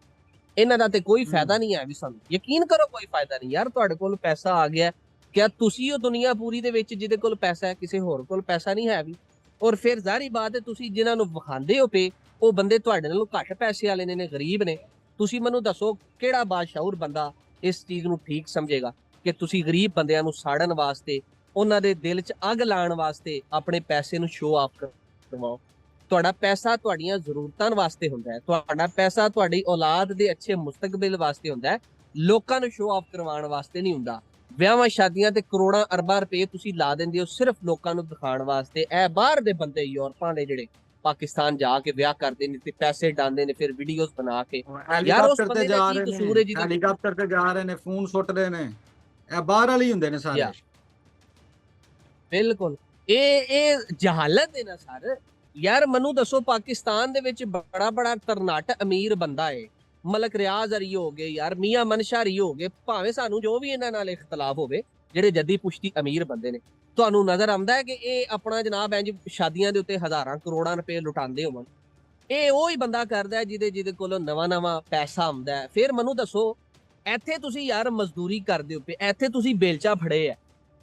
ਇਹਨਾਂ ਦਾ ਤੇ ਕੋਈ ਫਾਇਦਾ ਨਹੀਂ ਹੈ ਵੀ। ਸਾਨੂੰ ਯਕੀਨ ਕਰੋ ਕੋਈ ਫਾਇਦਾ ਨਹੀਂ ਯਾਰ। ਤੁਹਾਡੇ ਕੋਲ ਪੈਸਾ ਆ ਗਿਆ, ਕਿਆ ਤੁਸੀਂ ਉਹ ਦੁਨੀਆ ਪੂਰੀ ਦੇ ਵਿੱਚ ਜਿਹਦੇ ਕੋਲ ਪੈਸਾ ਹੈ, ਕਿਸੇ ਹੋਰ ਕੋਲ ਪੈਸਾ ਨਹੀਂ ਹੈ ਵੀ। ਔਰ ਫਿਰ ਜ਼ਾਹਰੀ ਬਾਤ ਹੈ ਤੁਸੀਂ ਜਿਨ੍ਹਾਂ ਨੂੰ ਵਿਖਾਉਂਦੇ ਹੋ ਪਏ ਉਹ ਬੰਦੇ ਤੁਹਾਡੇ ਨਾਲੋਂ ਘੱਟ ਪੈਸੇ ਵਾਲੇ ਨੇ, ਗਰੀਬ ਨੇ। ਤੁਸੀਂ ਮੈਨੂੰ ਦੱਸੋ ਕਿਹੜਾ ਬਾਸ਼ਊਰ ਬੰਦਾ ਇਸ ਚੀਜ਼ ਨੂੰ ਠੀਕ ਸਮਝੇਗਾ ਕਿ ਤੁਸੀਂ ਗਰੀਬ ਬੰਦਿਆਂ ਨੂੰ ਸਾੜਨ ਵਾਸਤੇ, ਉਹਨਾਂ ਦੇ ਦਿਲ 'ਚ ਅੱਗ ਲਾਉਣ ਵਾਸਤੇ ਆਪਣੇ ਪੈਸੇ ਨੂੰ ਸ਼ੋਅ ਆਫ ਕਰਵਾਓ। ਤੁਹਾਡਾ ਪੈਸਾ ਤੁਹਾਡੀਆਂ ਜ਼ਰੂਰਤਾਂ ਵਾਸਤੇ ਹੁੰਦਾ ਹੈ, ਤੁਹਾਡਾ ਪੈਸਾ ਤੁਹਾਡੀ ਔਲਾਦ ਦੇ ਅੱਛੇ ਮੁਸਤਕਬਲ ਵਾਸਤੇ ਹੁੰਦਾ ਹੈ, ਲੋਕਾਂ ਨੂੰ ਸ਼ੋਅ ਆਫ ਕਰਵਾਉਣ ਵਾਸਤੇ ਨਹੀਂ ਹੁੰਦਾ। ਵਿਆਹਾਂ ਸ਼ਾਦੀਆਂ ਤੇ ਕਰੋੜਾਂ ਅਰਬਾਂ ਰੁਪਏ ਤੁਸੀਂ ਲਾ ਦਿੰਦੇ ਹੋ ਸਿਰਫ ਲੋਕਾਂ ਨੂੰ ਦਿਖਾਉਣ ਵਾਸਤੇ। ਇਹ ਬਾਹਰ ਦੇ ਬੰਦੇ ਯੂਰਪਾਂ ਦੇ ਜਿਹੜੇ ਪਾਕਿਸਤਾਨ ਜਾ ਕੇ ਵਿਆਹ ਕਰਦੇ ਨੇ ਤੇ ਪੈਸੇ ਡਾਂਦੇ ਨੇ ਫਿਰ ਵੀਡੀਓਜ਼ ਬਣਾ ਕੇ, ਯਾਰ ਉਸ ਬੰਦੇ ਦਾ ਕੀ ਕਸੂਰ ਹੈ ਜੀ? ਹੈਲੀਕਾਪਟਰ ਤੇ ਜਾ ਰਹੇ ਨੇ, ਫੋਨ ਸੁੱਟਦੇ ਨੇ, ਇਹ ਬਾਹਰ ਵਾਲੇ ਹੁੰਦੇ ਨੇ ਸਾਰੇ। ਬਿਲਕੁਲ ਇਹ ਜਹਾਲਤ ਹੈ ਨਾ ਸਰ। ਯਾਰ ਮੈਨੂੰ ਦੱਸੋ ਪਾਕਿਸਤਾਨ ਦੇ ਵਿੱਚ ਬੜਾ ਤਰਨਾਟ ਅਮੀਰ ਬੰਦਾ ਹੈ, ਮਲਕ ਰਿਆਜ਼ ਅਰੀ ਹੋ ਗਏ, ਯਾਰ ਮੀਆਂ ਮਨਸ਼ਾਰੀ ਹੋ ਗਏ, ਭਾਵੇਂ ਸਾਨੂੰ ਜੋ ਵੀ ਇਹਨਾਂ ਨਾਲ ਇਖਤਲਾਫ ਹੋਵੇ, ਜਿਹੜੇ ਜੱਦੀ ਪੁਸ਼ਤੀ ਅਮੀਰ ਬੰਦੇ ਨੇ, ਤੁਹਾਨੂੰ ਨਜ਼ਰ ਆਉਂਦਾ ਹੈ ਕਿ ਇਹ ਆਪਣਾ ਜਨਾਬ ਇੰਜ ਸ਼ਾਦੀਆਂ ਦੇ ਉੱਤੇ ਹਜ਼ਾਰਾਂ ਕਰੋੜਾਂ ਰੁਪਏ ਲੁਟਾਉਂਦੇ ਹੋਣ? ਇਹ ਉਹ ਹੀ ਬੰਦਾ ਕਰਦਾ ਜਿਹਦੇ ਕੋਲ ਨਵਾਂ ਪੈਸਾ ਆਉਂਦਾ ਹੈ। ਫਿਰ ਮੈਨੂੰ ਦੱਸੋ ਇੱਥੇ ਤੁਸੀਂ ਯਾਰ ਮਜ਼ਦੂਰੀ ਕਰਦੇ ਹੋ ਪਏ, ਇੱਥੇ ਤੁਸੀਂ ਬੇਲਚਾ ਫੜੇ ਹੈ,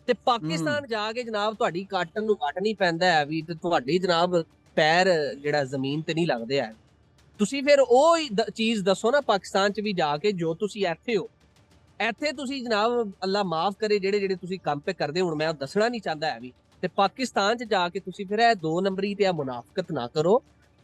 ਤੇ ਪਾਕਿਸਤਾਨ ਜਾ ਕੇ ਜਨਾਬ ਤੁਹਾਡੀ ਕਾਟਨ ਨੂੰ ਕੱਟ ਨਹੀਂ ਪੈਂਦਾ ਹੈ ਵੀ, ਤੇ ਤੁਹਾਡੀ ਜਨਾਬ ਪੈਰ ਜਿਹੜਾ ਜ਼ਮੀਨ ਤੇ ਨਹੀਂ ਲੱਗਦੇ ਹੈ। ਤੁਸੀਂ ਫਿਰ ਉਹ ਚੀਜ਼ ਦੱਸੋ ਨਾ ਪਾਕਿਸਤਾਨ 'ਚ ਵੀ ਜਾ ਕੇ ਜੋ ਤੁਸੀਂ ਇੱਥੇ ਹੋ। ਇੱਥੇ ਤੁਸੀਂ ਜਨਾਬ ਅੱਲਾ ਮਾਫ ਕਰੇ ਜਿਹੜੇ ਤੁਸੀਂ ਕੰਮ ਤੇ ਕਰਦੇ, ਹੁਣ ਮੈਂ ਦੱਸਣਾ ਨਹੀਂ ਚਾਹੁੰਦਾ ਹੈ ਵੀ, ਤੇ ਪਾਕਿਸਤਾਨ 'ਚ ਜਾ ਕੇ ਤੁਸੀਂ ਫਿਰ ਇਹ 2 ਨੰਬਰੀ ਤੇ ਇਹ ਮੁਨਾਫਕਤ ਨਾ ਕਰੋ।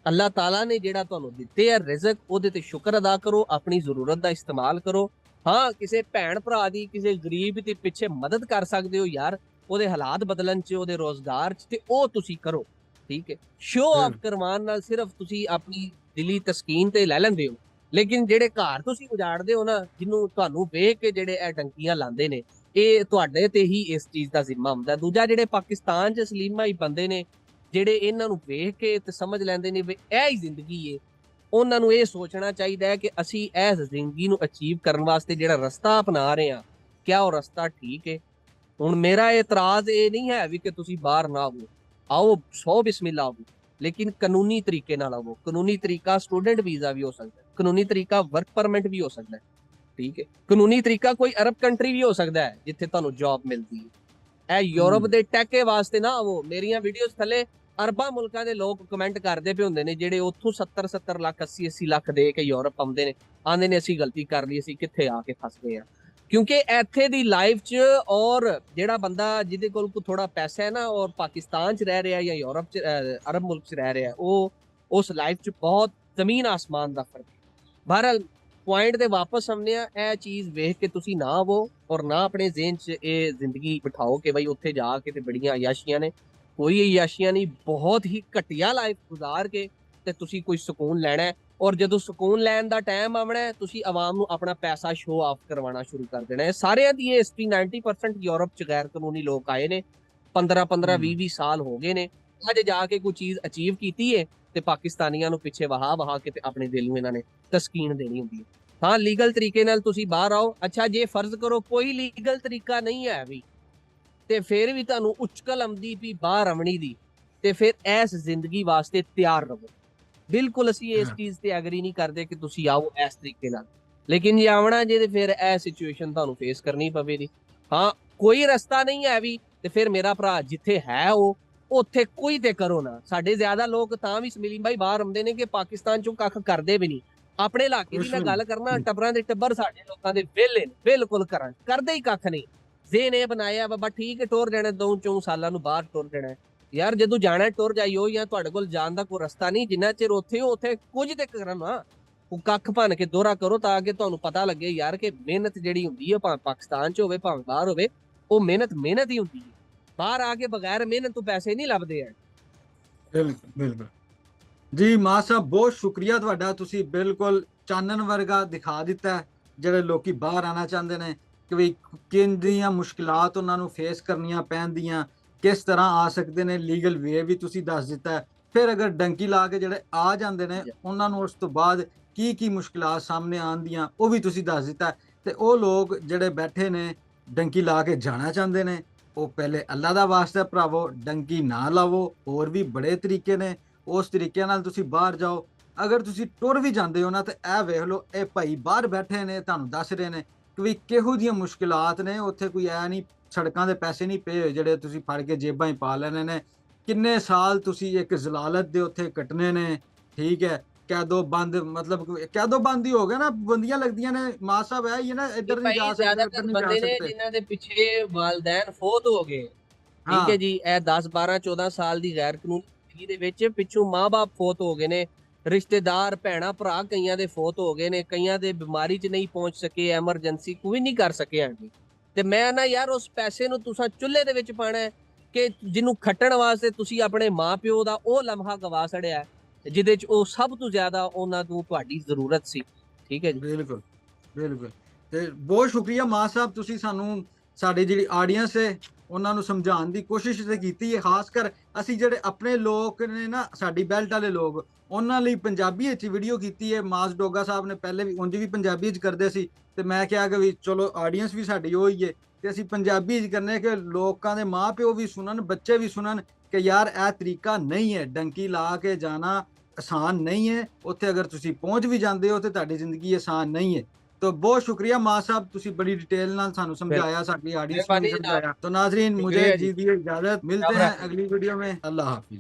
ਅੱਲਾਹ ਤਾਲਾ ਨੇ ਜਿਹੜਾ ਤੁਹਾਨੂੰ ਦਿੱਤੇ ਹੈ ਰਿਜ਼ਕ, ਉਹਦੇ ਤੇ ਸ਼ੁਕਰ ਅਦਾ ਕਰੋ, ਆਪਣੀ ਜ਼ਰੂਰਤ ਦਾ ਇਸਤੇਮਾਲ ਕਰੋ। ਹਾਂ ਕਿਸੇ ਭੈਣ ਭਰਾ ਦੀ, ਕਿਸੇ ਗਰੀਬ ਦੇ ਪਿੱਛੇ ਮਦਦ ਕਰ ਸਕਦੇ ਹੋ ਯਾਰ, ਉਹਦੇ ਹਾਲਾਤ ਬਦਲਣ 'ਚ, ਉਹਦੇ ਰੋਜ਼ਗਾਰ 'ਚ, ਤੇ ਉਹ ਤੁਸੀਂ ਕਰੋ, ਠੀਕ ਹੈ। ਸ਼ੋਅ ਆਫ ਕਰਵਾਉਣ ਨਾਲ ਸਿਰਫ ਤੁਸੀਂ ਆਪਣੀ ਦਿਲੀ ਤਸਕੀਨ ਤੇ ਲੈ ਲੈਂਦੇ ਹੋ, ਲੇਕਿਨ ਜਿਹੜੇ ਘਰ ਤੁਸੀਂ ਉਜਾੜਦੇ ਹੋ ਨਾ, ਜਿਹਨੂੰ ਤੁਹਾਨੂੰ ਵੇਖ ਕੇ ਜਿਹੜੇ ਇਹ ਡੰਕੀਆਂ ਲਾਉਂਦੇ ਨੇ, ਇਹ ਤੁਹਾਡੇ ਤੇ ਹੀ ਇਸ ਚੀਜ਼ ਦਾ ਜ਼ਿੰਮਾ ਹੁੰਦਾ। ਦੂਜਾ, ਜਿਹੜੇ ਪਾਕਿਸਤਾਨ 'ਚ ਸਲੀਮਾਈ ਬੰਦੇ ਨੇ, ਜਿਹੜੇ ਇਹਨਾਂ ਨੂੰ ਵੇਖ ਕੇ ਤੇ ਸਮਝ ਲੈਂਦੇ ਨੇ ਵੀ ਇਹ ਹੀ ਜ਼ਿੰਦਗੀ ਏ, ਉਹਨਾਂ ਨੂੰ ਇਹ ਸੋਚਣਾ ਚਾਹੀਦਾ ਹੈ ਕਿ ਅਸੀਂ ਇਸ ਜ਼ਿੰਦਗੀ ਨੂੰ ਅਚੀਵ ਕਰਨ ਵਾਸਤੇ ਜਿਹੜਾ ਰਸਤਾ ਅਪਣਾ ਰਹੇ ਹਾਂ, ਕਿਆ ਉਹ ਰਸਤਾ ਠੀਕ ਹੈ। ਹੁਣ ਮੇਰਾ ਇਤਰਾਜ਼ ਇਹ ਨਹੀਂ ਹੈ ਵੀ ਕਿ ਤੁਸੀਂ ਬਾਹਰ ਨਾ ਆਓ 100 ਬਿਸਮਿਲ੍ਲਾ ਆਓ, ਲੇਕਿਨ ਕਾਨੂੰਨੀ ਤਰੀਕੇ ਨਾਲ ਆਵੋ। ਕਾਨੂੰਨੀ ਤਰੀਕਾ ਸਟੂਡੈਂਟ ਵੀਜ਼ਾ ਵੀ ਹੋ ਸਕਦਾ ਹੈ, ਕਾਨੂੰਨੀ ਤਰੀਕਾ ਵਰਕ ਪਰਮਿਟ ਵੀ ਹੋ ਸਕਦਾ ਹੈ, ਠੀਕ ਹੈ। ਕਾਨੂੰਨੀ ਤਰੀਕਾ ਕੋਈ ਅਰਬ ਕੰਟਰੀ ਵੀ ਹੋ ਸਕਦਾ ਹੈ ਜਿੱਥੇ ਤੁਹਾਨੂੰ ਜੌਬ ਮਿਲਦੀ ਹੈ। ਇਹ ਯੂਰਪ ਦੇ ਟੈਕੇ ਵਾਸਤੇ ਨਾ ਆਵੋ। ਮੇਰੀਆਂ ਵੀਡੀਓਜ਼ ਥੱਲੇ ਅਰਬਾਂ ਮੁਲਕਾਂ ਦੇ ਲੋਕ ਕਮੈਂਟ ਕਰਦੇ ਪਏ ਹੁੰਦੇ ਨੇ, ਜਿਹੜੇ ਉੱਥੋਂ 70 ਲੱਖ 80 ਲੱਖ ਦੇ ਕੇ ਯੂਰਪ ਆਉਂਦੇ ਨੇ, ਆਂਦੇ ਨੇ ਅਸੀਂ ਗਲਤੀ ਕਰ ਲਈ, ਅਸੀਂ ਕਿੱਥੇ ਆ ਕੇ ਫਸ ਗਏ ਆ। ਕਿਉਂਕਿ ਇੱਥੇ ਦੀ ਲਾਈਫ 'ਚ ਔਰ ਜਿਹੜਾ ਬੰਦਾ ਜਿਹਦੇ ਕੋਲ ਥੋੜਾ ਪੈਸਾ ਹੈ ਨਾ, ਔਰ ਪਾਕਿਸਤਾਨ 'ਚ ਰਹਿ ਰਿਹਾ ਜਾਂ ਯੂਰਪ 'ਚ ਅਰਬ ਮੁਲਕ 'ਚ ਰਹਿ ਰਿਹਾ, ਉਹ ਉਸ ਲਾਈਫ 'ਚ ਬਹੁਤ ਜ਼ਮੀਨ ਆਸਮਾਨ ਦਾ ਫਰਕ ਹੈ। ਬਹਰਹਾਲ ਪੁਆਇੰਟ ਤੇ ਵਾਪਸ ਆਉਂਦੇ ਆ, ਇਹ ਚੀਜ਼ ਵੇਖ ਕੇ ਤੁਸੀਂ ਨਾ ਆਵੋ ਔਰ ਨਾ ਆਪਣੇ ਜ਼ਿਹਨ 'ਚ ਇਹ ਜ਼ਿੰਦਗੀ ਬਿਠਾਓ ਕਿ ਬਈ ਉੱਥੇ ਜਾ ਕੇ ਤੇ ਬੜੀਆਂ ਅਯਾਸ਼ੀਆਂ ਨੇ। ਕੋਈ ਅਯਾਸ਼ੀਆਂ ਨਹੀਂ, ਬਹੁਤ ਹੀ ਘਟੀਆ ਲਾਈਫ ਗੁਜ਼ਾਰ ਕੇ ਤੇ ਤੁਸੀਂ ਕੋਈ ਸਕੂਨ ਲੈਣਾ ਹੈ। ਔਰ ਜਦੋਂ ਸਕੂਨ ਲੈਣ ਦਾ ਟਾਈਮ ਆਉਣਾ ਹੈ, ਤੁਸੀਂ ਆਵਾਮ ਨੂੰ ਆਪਣਾ ਪੈਸਾ ਸ਼ੋ ਆਫ ਕਰਵਾਉਣਾ ਸ਼ੁਰੂ ਕਰ ਦੇਣਾ ਹੈ। ਸਾਰਿਆਂ ਦੀ ਇਹ ਹਿਸਟਰੀ 90% ਯੂਰਪ 'ਚ ਗੈਰ ਕਾਨੂੰਨੀ ਲੋਕ ਆਏ ਨੇ, 15 ਸਾਲ ਹੋ ਗਏ ਨੇ, ਅੱਜ ਜਾ ਕੇ ਕੋਈ ਚੀਜ਼ ਅਚੀਵ ਕੀਤੀ ਹੈ ਤੇ ਪਾਕਿਸਤਾਨੀਆਂ ਨੂੰ ਪਿੱਛੇ ਵਹਾ ਕੇ ਤੇ ਆਪਣੇ ਦਿਲ ਨੂੰ ਇਹਨਾਂ ਨੇ ਤਸਕੀਨ ਦੇਣੀ ਹੁੰਦੀ ਹੈ। ਹਾਂ, ਲੀਗਲ ਤਰੀਕੇ ਨਾਲ ਤੁਸੀਂ ਬਾਹਰ ਆਓ। ਅੱਛਾ, ਜੇ ਫਰਜ਼ ਕਰੋ ਕੋਈ ਲੀਗਲ ਤਰੀਕਾ ਨਹੀਂ ਹੈ ਵੀ, ਤੇ ਫਿਰ ਵੀ ਤੁਹਾਨੂੰ ਉਚਕਲ ਆਉਂਦੀ ਵੀ ਬਾਹਰ ਆਉਣੀ ਦੀ, ਤੇ ਫਿਰ ਇਸ ਜ਼ਿੰਦਗੀ ਵਾਸਤੇ ਤਿਆਰ ਰਹੋ। ਬਿਲਕੁਲ ਅਸੀਂ ਇਸ ਚੀਜ਼ ਤੇ ਐਗਰੀ ਨਹੀਂ ਕਰਦੇ ਕਿ ਤੁਸੀਂ ਆਓ ਇਸ ਤਰੀਕੇ ਨਾਲ, ਲੇਕਿਨ ਜੇ ਆਉਣਾ ਜੇ ਤੇ ਫਿਰ ਇਹ ਸਿਚੁਏਸ਼ਨ ਤੁਹਾਨੂੰ ਫੇਸ ਕਰਨੀ ਪਵੇਗੀ। ਹਾਂ, ਕੋਈ ਰਸਤਾ ਨਹੀਂ ਹੈ ਵੀ, ਤੇ ਫਿਰ ਮੇਰਾ ਭਰਾ ਜਿੱਥੇ ਹੈ ਉਹ ਉੱਥੇ ਕੋਈ ਤੇ ਕਰੋ ਨਾ। ਸਾਡੇ ਜ਼ਿਆਦਾ ਲੋਕ ਤਾਂ ਵੀ ਸਮੀਲੀ ਭਾਈ ਬਾਹਰ ਆਉਂਦੇ ਨੇ ਕਿ ਪਾਕਿਸਤਾਨ ਚੋਂ ਕੱਖ ਕਰਦੇ ਵੀ ਨਹੀਂ। ਆਪਣੇ ਇਲਾਕੇ ਦੀ ਮੈਂ ਗੱਲ ਕਰਨਾ, ਟੱਬਰਾਂ ਦੇ ਟੱਬਰ ਸਾਡੇ ਲੋਕਾਂ ਦੇ ਵਿਹਲੇ ਨੇ, ਬਿਲਕੁਲ ਕਰਦੇ ਹੀ ਕੱਖ ਨਹੀਂ। ਜ਼ੇਨ ਇਹ ਬਣਾਇਆ ਬਾਬਾ ਠੀਕ ਹੈ, ਟੁਰ ਜਾਣਾ 2-4 ਸਾਲਾਂ ਨੂੰ ਬਾਹਰ ਟੁਰ ਜਾਣਾ। ਯਾਰ ਜਦੋਂ ਜਾਣਾ ਟੁਰ ਜਾਈਓ, ਜਾਂ ਤੁਹਾਡੇ ਕੋਲ ਜਾਣ ਦਾ ਕੋਈ ਰਸਤਾ ਨਹੀਂ, ਜਿੰਨਾ ਚਿਰ ਉੱਥੇ ਕੁਝ ਤੇ ਕਰਨ ਨਾ, ਉਹ ਕੱਖ ਭੰਨ ਕੇ ਦੋਹਰਾ ਕਰੋ ਤਾਂ ਕਿ ਤੁਹਾਨੂੰ ਪਤਾ ਲੱਗੇ ਯਾਰ ਕਿ ਮਿਹਨਤ ਜਿਹੜੀ ਹੁੰਦੀ ਹੈ, ਭਾਵੇਂ ਪਾਕਿਸਤਾਨ 'ਚ ਹੋਵੇ ਭਾਵੇਂ ਬਾਹਰ ਹੋਵੇ, ਉਹ ਮਿਹਨਤ ਹੀ ਹੁੰਦੀ ਹੈ। ਬਾਹਰ ਆ ਕੇ ਬਗੈਰ ਮਿਹਨਤ ਤੋਂ ਪੈਸੇ ਨਹੀਂ ਲੱਭਦੇ ਆ। ਬਿਲਕੁਲ ਬਿਲकुल ਜੀ ਮਾਂ ਸਾਹਿਬ, ਬਹੁਤ ਸ਼ੁਕਰੀਆ ਤੁਹਾਡਾ। ਤੁਸੀਂ ਬਿਲਕੁਲ ਚਾਨਣ ਵਰਗਾ ਦਿਖਾ ਦਿੱਤਾ ਜਿਹੜੇ ਲੋਕੀ ਬਾਹਰ ਆਣਾ ਚਾਹੁੰਦੇ ਨੇ ਕਿ ਵੀ ਕਿੰਨੀਆਂ ਮੁਸ਼ਕਿਲਾਂ ਉਹਨਾਂ ਨੂੰ ਫੇਸ ਕਰਨੀਆਂ ਪੈਂਦੀਆਂ, ਕਿਸ ਤਰ੍ਹਾਂ ਆ ਸਕਦੇ ਨੇ, ਲੀਗਲ ਵੇ ਵੀ ਤੁਸੀਂ ਦੱਸ ਦਿੱਤਾ। ਫਿਰ ਅਗਰ ਡੰਕੀ ਲਾ ਕੇ ਜਿਹੜੇ ਆ ਜਾਂਦੇ ਨੇ ਉਹਨਾਂ ਨੂੰ ਉਸ ਤੋਂ ਬਾਅਦ ਕੀ ਮੁਸ਼ਕਿਲਾਂ ਸਾਹਮਣੇ ਆਉਂਦੀਆਂ ਉਹ ਵੀ ਤੁਸੀਂ ਦੱਸ ਦਿੱਤਾ। ਤੇ ਉਹ ਲੋਕ ਜਿਹੜੇ ਬੈਠੇ ਨੇ ਡੰਕੀ ਲਾ ਕੇ ਜਾਣਾ ਚਾਹੁੰਦੇ ਨੇ, ਉਹ ਪਹਿਲੇ ਅੱਲਾ ਦਾ ਵਾਸਤਾ ਭਰਾਵੋ ਡੰਕੀ ਨਾ ਲਾਵੋ। ਹੋਰ ਵੀ ਬੜੇ ਤਰੀਕੇ ਨੇ, ਉਸ ਤਰੀਕੇ ਨਾਲ ਤੁਸੀਂ ਬਾਹਰ ਜਾਓ। ਅਗਰ ਤੁਸੀਂ ਟੁਰ ਵੀ ਜਾਂਦੇ ਹੋ ਨਾ, ਤੇ ਇਹ ਵੇਖ ਲਓ ਇਹ ਭਾਈ ਬਾਹਰ ਬੈਠੇ ਨੇ, ਤੁਹਾਨੂੰ ਦੱਸ ਰਹੇ ਨੇ ਕਿ ਵੀ ਕਿਹੋ ਜਿਹੀਆਂ ਮੁਸ਼ਕਿਲਾਤ ਨੇ ਉੱਥੇ। ਕੋਈ ਐ ਨਹੀਂ ਸੜਕਾਂ ਦੇ ਪੈਸੇ ਨਹੀਂ ਪਏ ਹੋਏ ਜਿਹੜੇ ਤੁਸੀਂ ਫੜ ਕੇ ਜੇਬਾਂ 'ਚ ਪਾ ਲੈਣੇ ਨੇ। ਕਿੰਨੇ ਸਾਲ ਤੁਸੀਂ ਇੱਕ ਜ਼ਲਾਲਤ ਦੇ ਉੱਥੇ ਕੱਟਣੇ ਨੇ, ਠੀਕ ਹੈ। ਕੈਦੋ ਬੰਦ, ਮਤਲਬ ਕੈਦੋ ਬੰਦ ਹੀ ਹੋ ਗਿਆ ਨਾ, ਬੰਦੀਆਂ ਲੱਗਦੀਆਂ ਨੇ ਮਾਂ ਸਾਹਿਬ। ਹੈ ਹੀ ਨਾ, ਇੱਧਰ ਨਹੀਂ ਜਾ ਸਕਦੇ, ਇੱਧਰ ਨਹੀਂ ਜਾ ਬੰਦੇ ਨੇ ਸਕਦੇ। ਜਿਨ੍ਹਾਂ ਦੇ ਪਿੱਛੇ ਵਾਲਦੈਨ ਫੌਤ ਹੋ ਗਏ, ਠੀਕ ਹੈ ਜੀ, ਇਹ 10-12-14 ਸਾਲ ਦੀ ਗੈਰ ਕਾਨੂੰਨੀ ਜ਼ਿੰਦਗੀ ਦੇ ਵਿੱਚ ਪਿੱਛੋਂ ਮਾਂ-ਬਾਪ ਫੌਤ ਹੋ ਗਏ ਨੇ, ਰਿਸ਼ਤੇਦਾਰ ਭੈਣਾਂ ਭਰਾ ਕਈਆਂ ਦੇ ਫੌਤ ਹੋ ਗਏ ਨੇ, ਕਈਆਂ ਦੇ ਬਿਮਾਰੀ 'ਚ ਨਹੀਂ ਪਹੁੰਚ ਸਕੇ, ਐਮਰਜੈਂਸੀ ਕੋਈ ਨਹੀਂ ਕਰ ਸਕੇ ਜੀ। ਤੇ ਮੈਂ ਨਾ ਯਾਰ ਉਸ ਪੈਸੇ ਨੂੰ ਤੁਸੀਂ ਚੁੱਲ੍ਹੇ ਦੇ ਵਿੱਚ ਪਾਣਾ ਹੈ ਕਿ ਜਿਹਨੂੰ ਖੱਟਣ ਵਾਸਤੇ ਤੁਸੀਂ ਆਪਣੇ ਮਾਂ-ਪਿਓ ਦਾ ਉਹ ਲਮਹਾ ਗਵਾ ਛੜਿਆ, ਜਿਹਦੇ 'ਚ ਉਹ ਸਭ ਤੋਂ ਜ਼ਿਆਦਾ ਉਹਨਾਂ ਨੂੰ ਤੁਹਾਡੀ ਜ਼ਰੂਰਤ ਸੀ, ਠੀਕ ਹੈ ਜੀ। ਬਿਲਕੁਲ ਬਿਲकुल। ਤੇ ਬਹੁਤ ਸ਼ੁਕਰੀਆ ਮਾਂ ਸਾਹਿਬ, ਤੁਸੀਂ ਸਾਨੂੰ ਸਾਡੀ ਜਿਹੜੀ ਆਡੀਅנס ਹੈ ਉਹਨਾਂ ਨੂੰ ਸਮਝਾਉਣ ਦੀ ਕੋਸ਼ਿਸ਼ ਤੇ ਕੀਤੀ ਹੈ। ਖਾਸ ਕਰ ਅਸੀਂ ਜਿਹੜੇ ਆਪਣੇ ਲੋਕ ਨੇ ਨਾ, ਸਾਡੀ ਬੈਲਟ ਵਾਲੇ ਲੋਕ, ਉਹਨਾਂ ਲਈ ਪੰਜਾਬੀ ਵਿੱਚ ਵੀਡੀਓ ਕੀਤੀ ਹੈ। ਮਾਸ ਡੋਗਾ ਸਾਹਿਬ ਨੇ ਪਹਿਲੇ ਵੀ ਉਂਝ ਵੀ ਪੰਜਾਬੀ 'ਚ ਕਰਦੇ ਸੀ, ਤੇ ਮੈਂ ਕਿਹਾ ਕਿ ਵੀ ਚਲੋ ਆਡੀਅנס ਵੀ ਸਾਡੀ ਉਹ ਹੀ ਹੈ, ਤੇ ਅਸੀਂ ਪੰਜਾਬੀ 'ਚ ਕਰਨੇ ਕਿ ਲੋਕਾਂ ਦੇ ਮਾਂ ਪਿਓ ਵੀ ਸੁਣਨ, ਬੱਚੇ ਵੀ ਸੁਣਨ ਕਿ ਯਾਰ ਇਹ ਤਰੀਕਾ ਨਹੀਂ ਹੈ, ਡੰਕੀ ਲਾ ਕੇ ਜਾਣਾ ਆਸਾਨ ਨਹੀਂ ਹੈ। ਉੱਥੇ ਅਗਰ ਤੁਸੀਂ ਪਹੁੰਚ ਵੀ ਜਾਂਦੇ ਹੋ ਤੇ ਤੁਹਾਡੀ ਜ਼ਿੰਦਗੀ ਆਸਾਨ ਨਹੀਂ है। तो बहुत शुक्रिया मां साहब, तुसी बड़ी डिटेल नाल सानू समझाया, साडी ऑडियंस ਨੂੰ ਵੀ ਸਮਝਾਇਆ। तो नाजरीन, मुझे जी दी इजाजत, मिलते हैं अगली वीडियो में। अल्लाह हाफिज।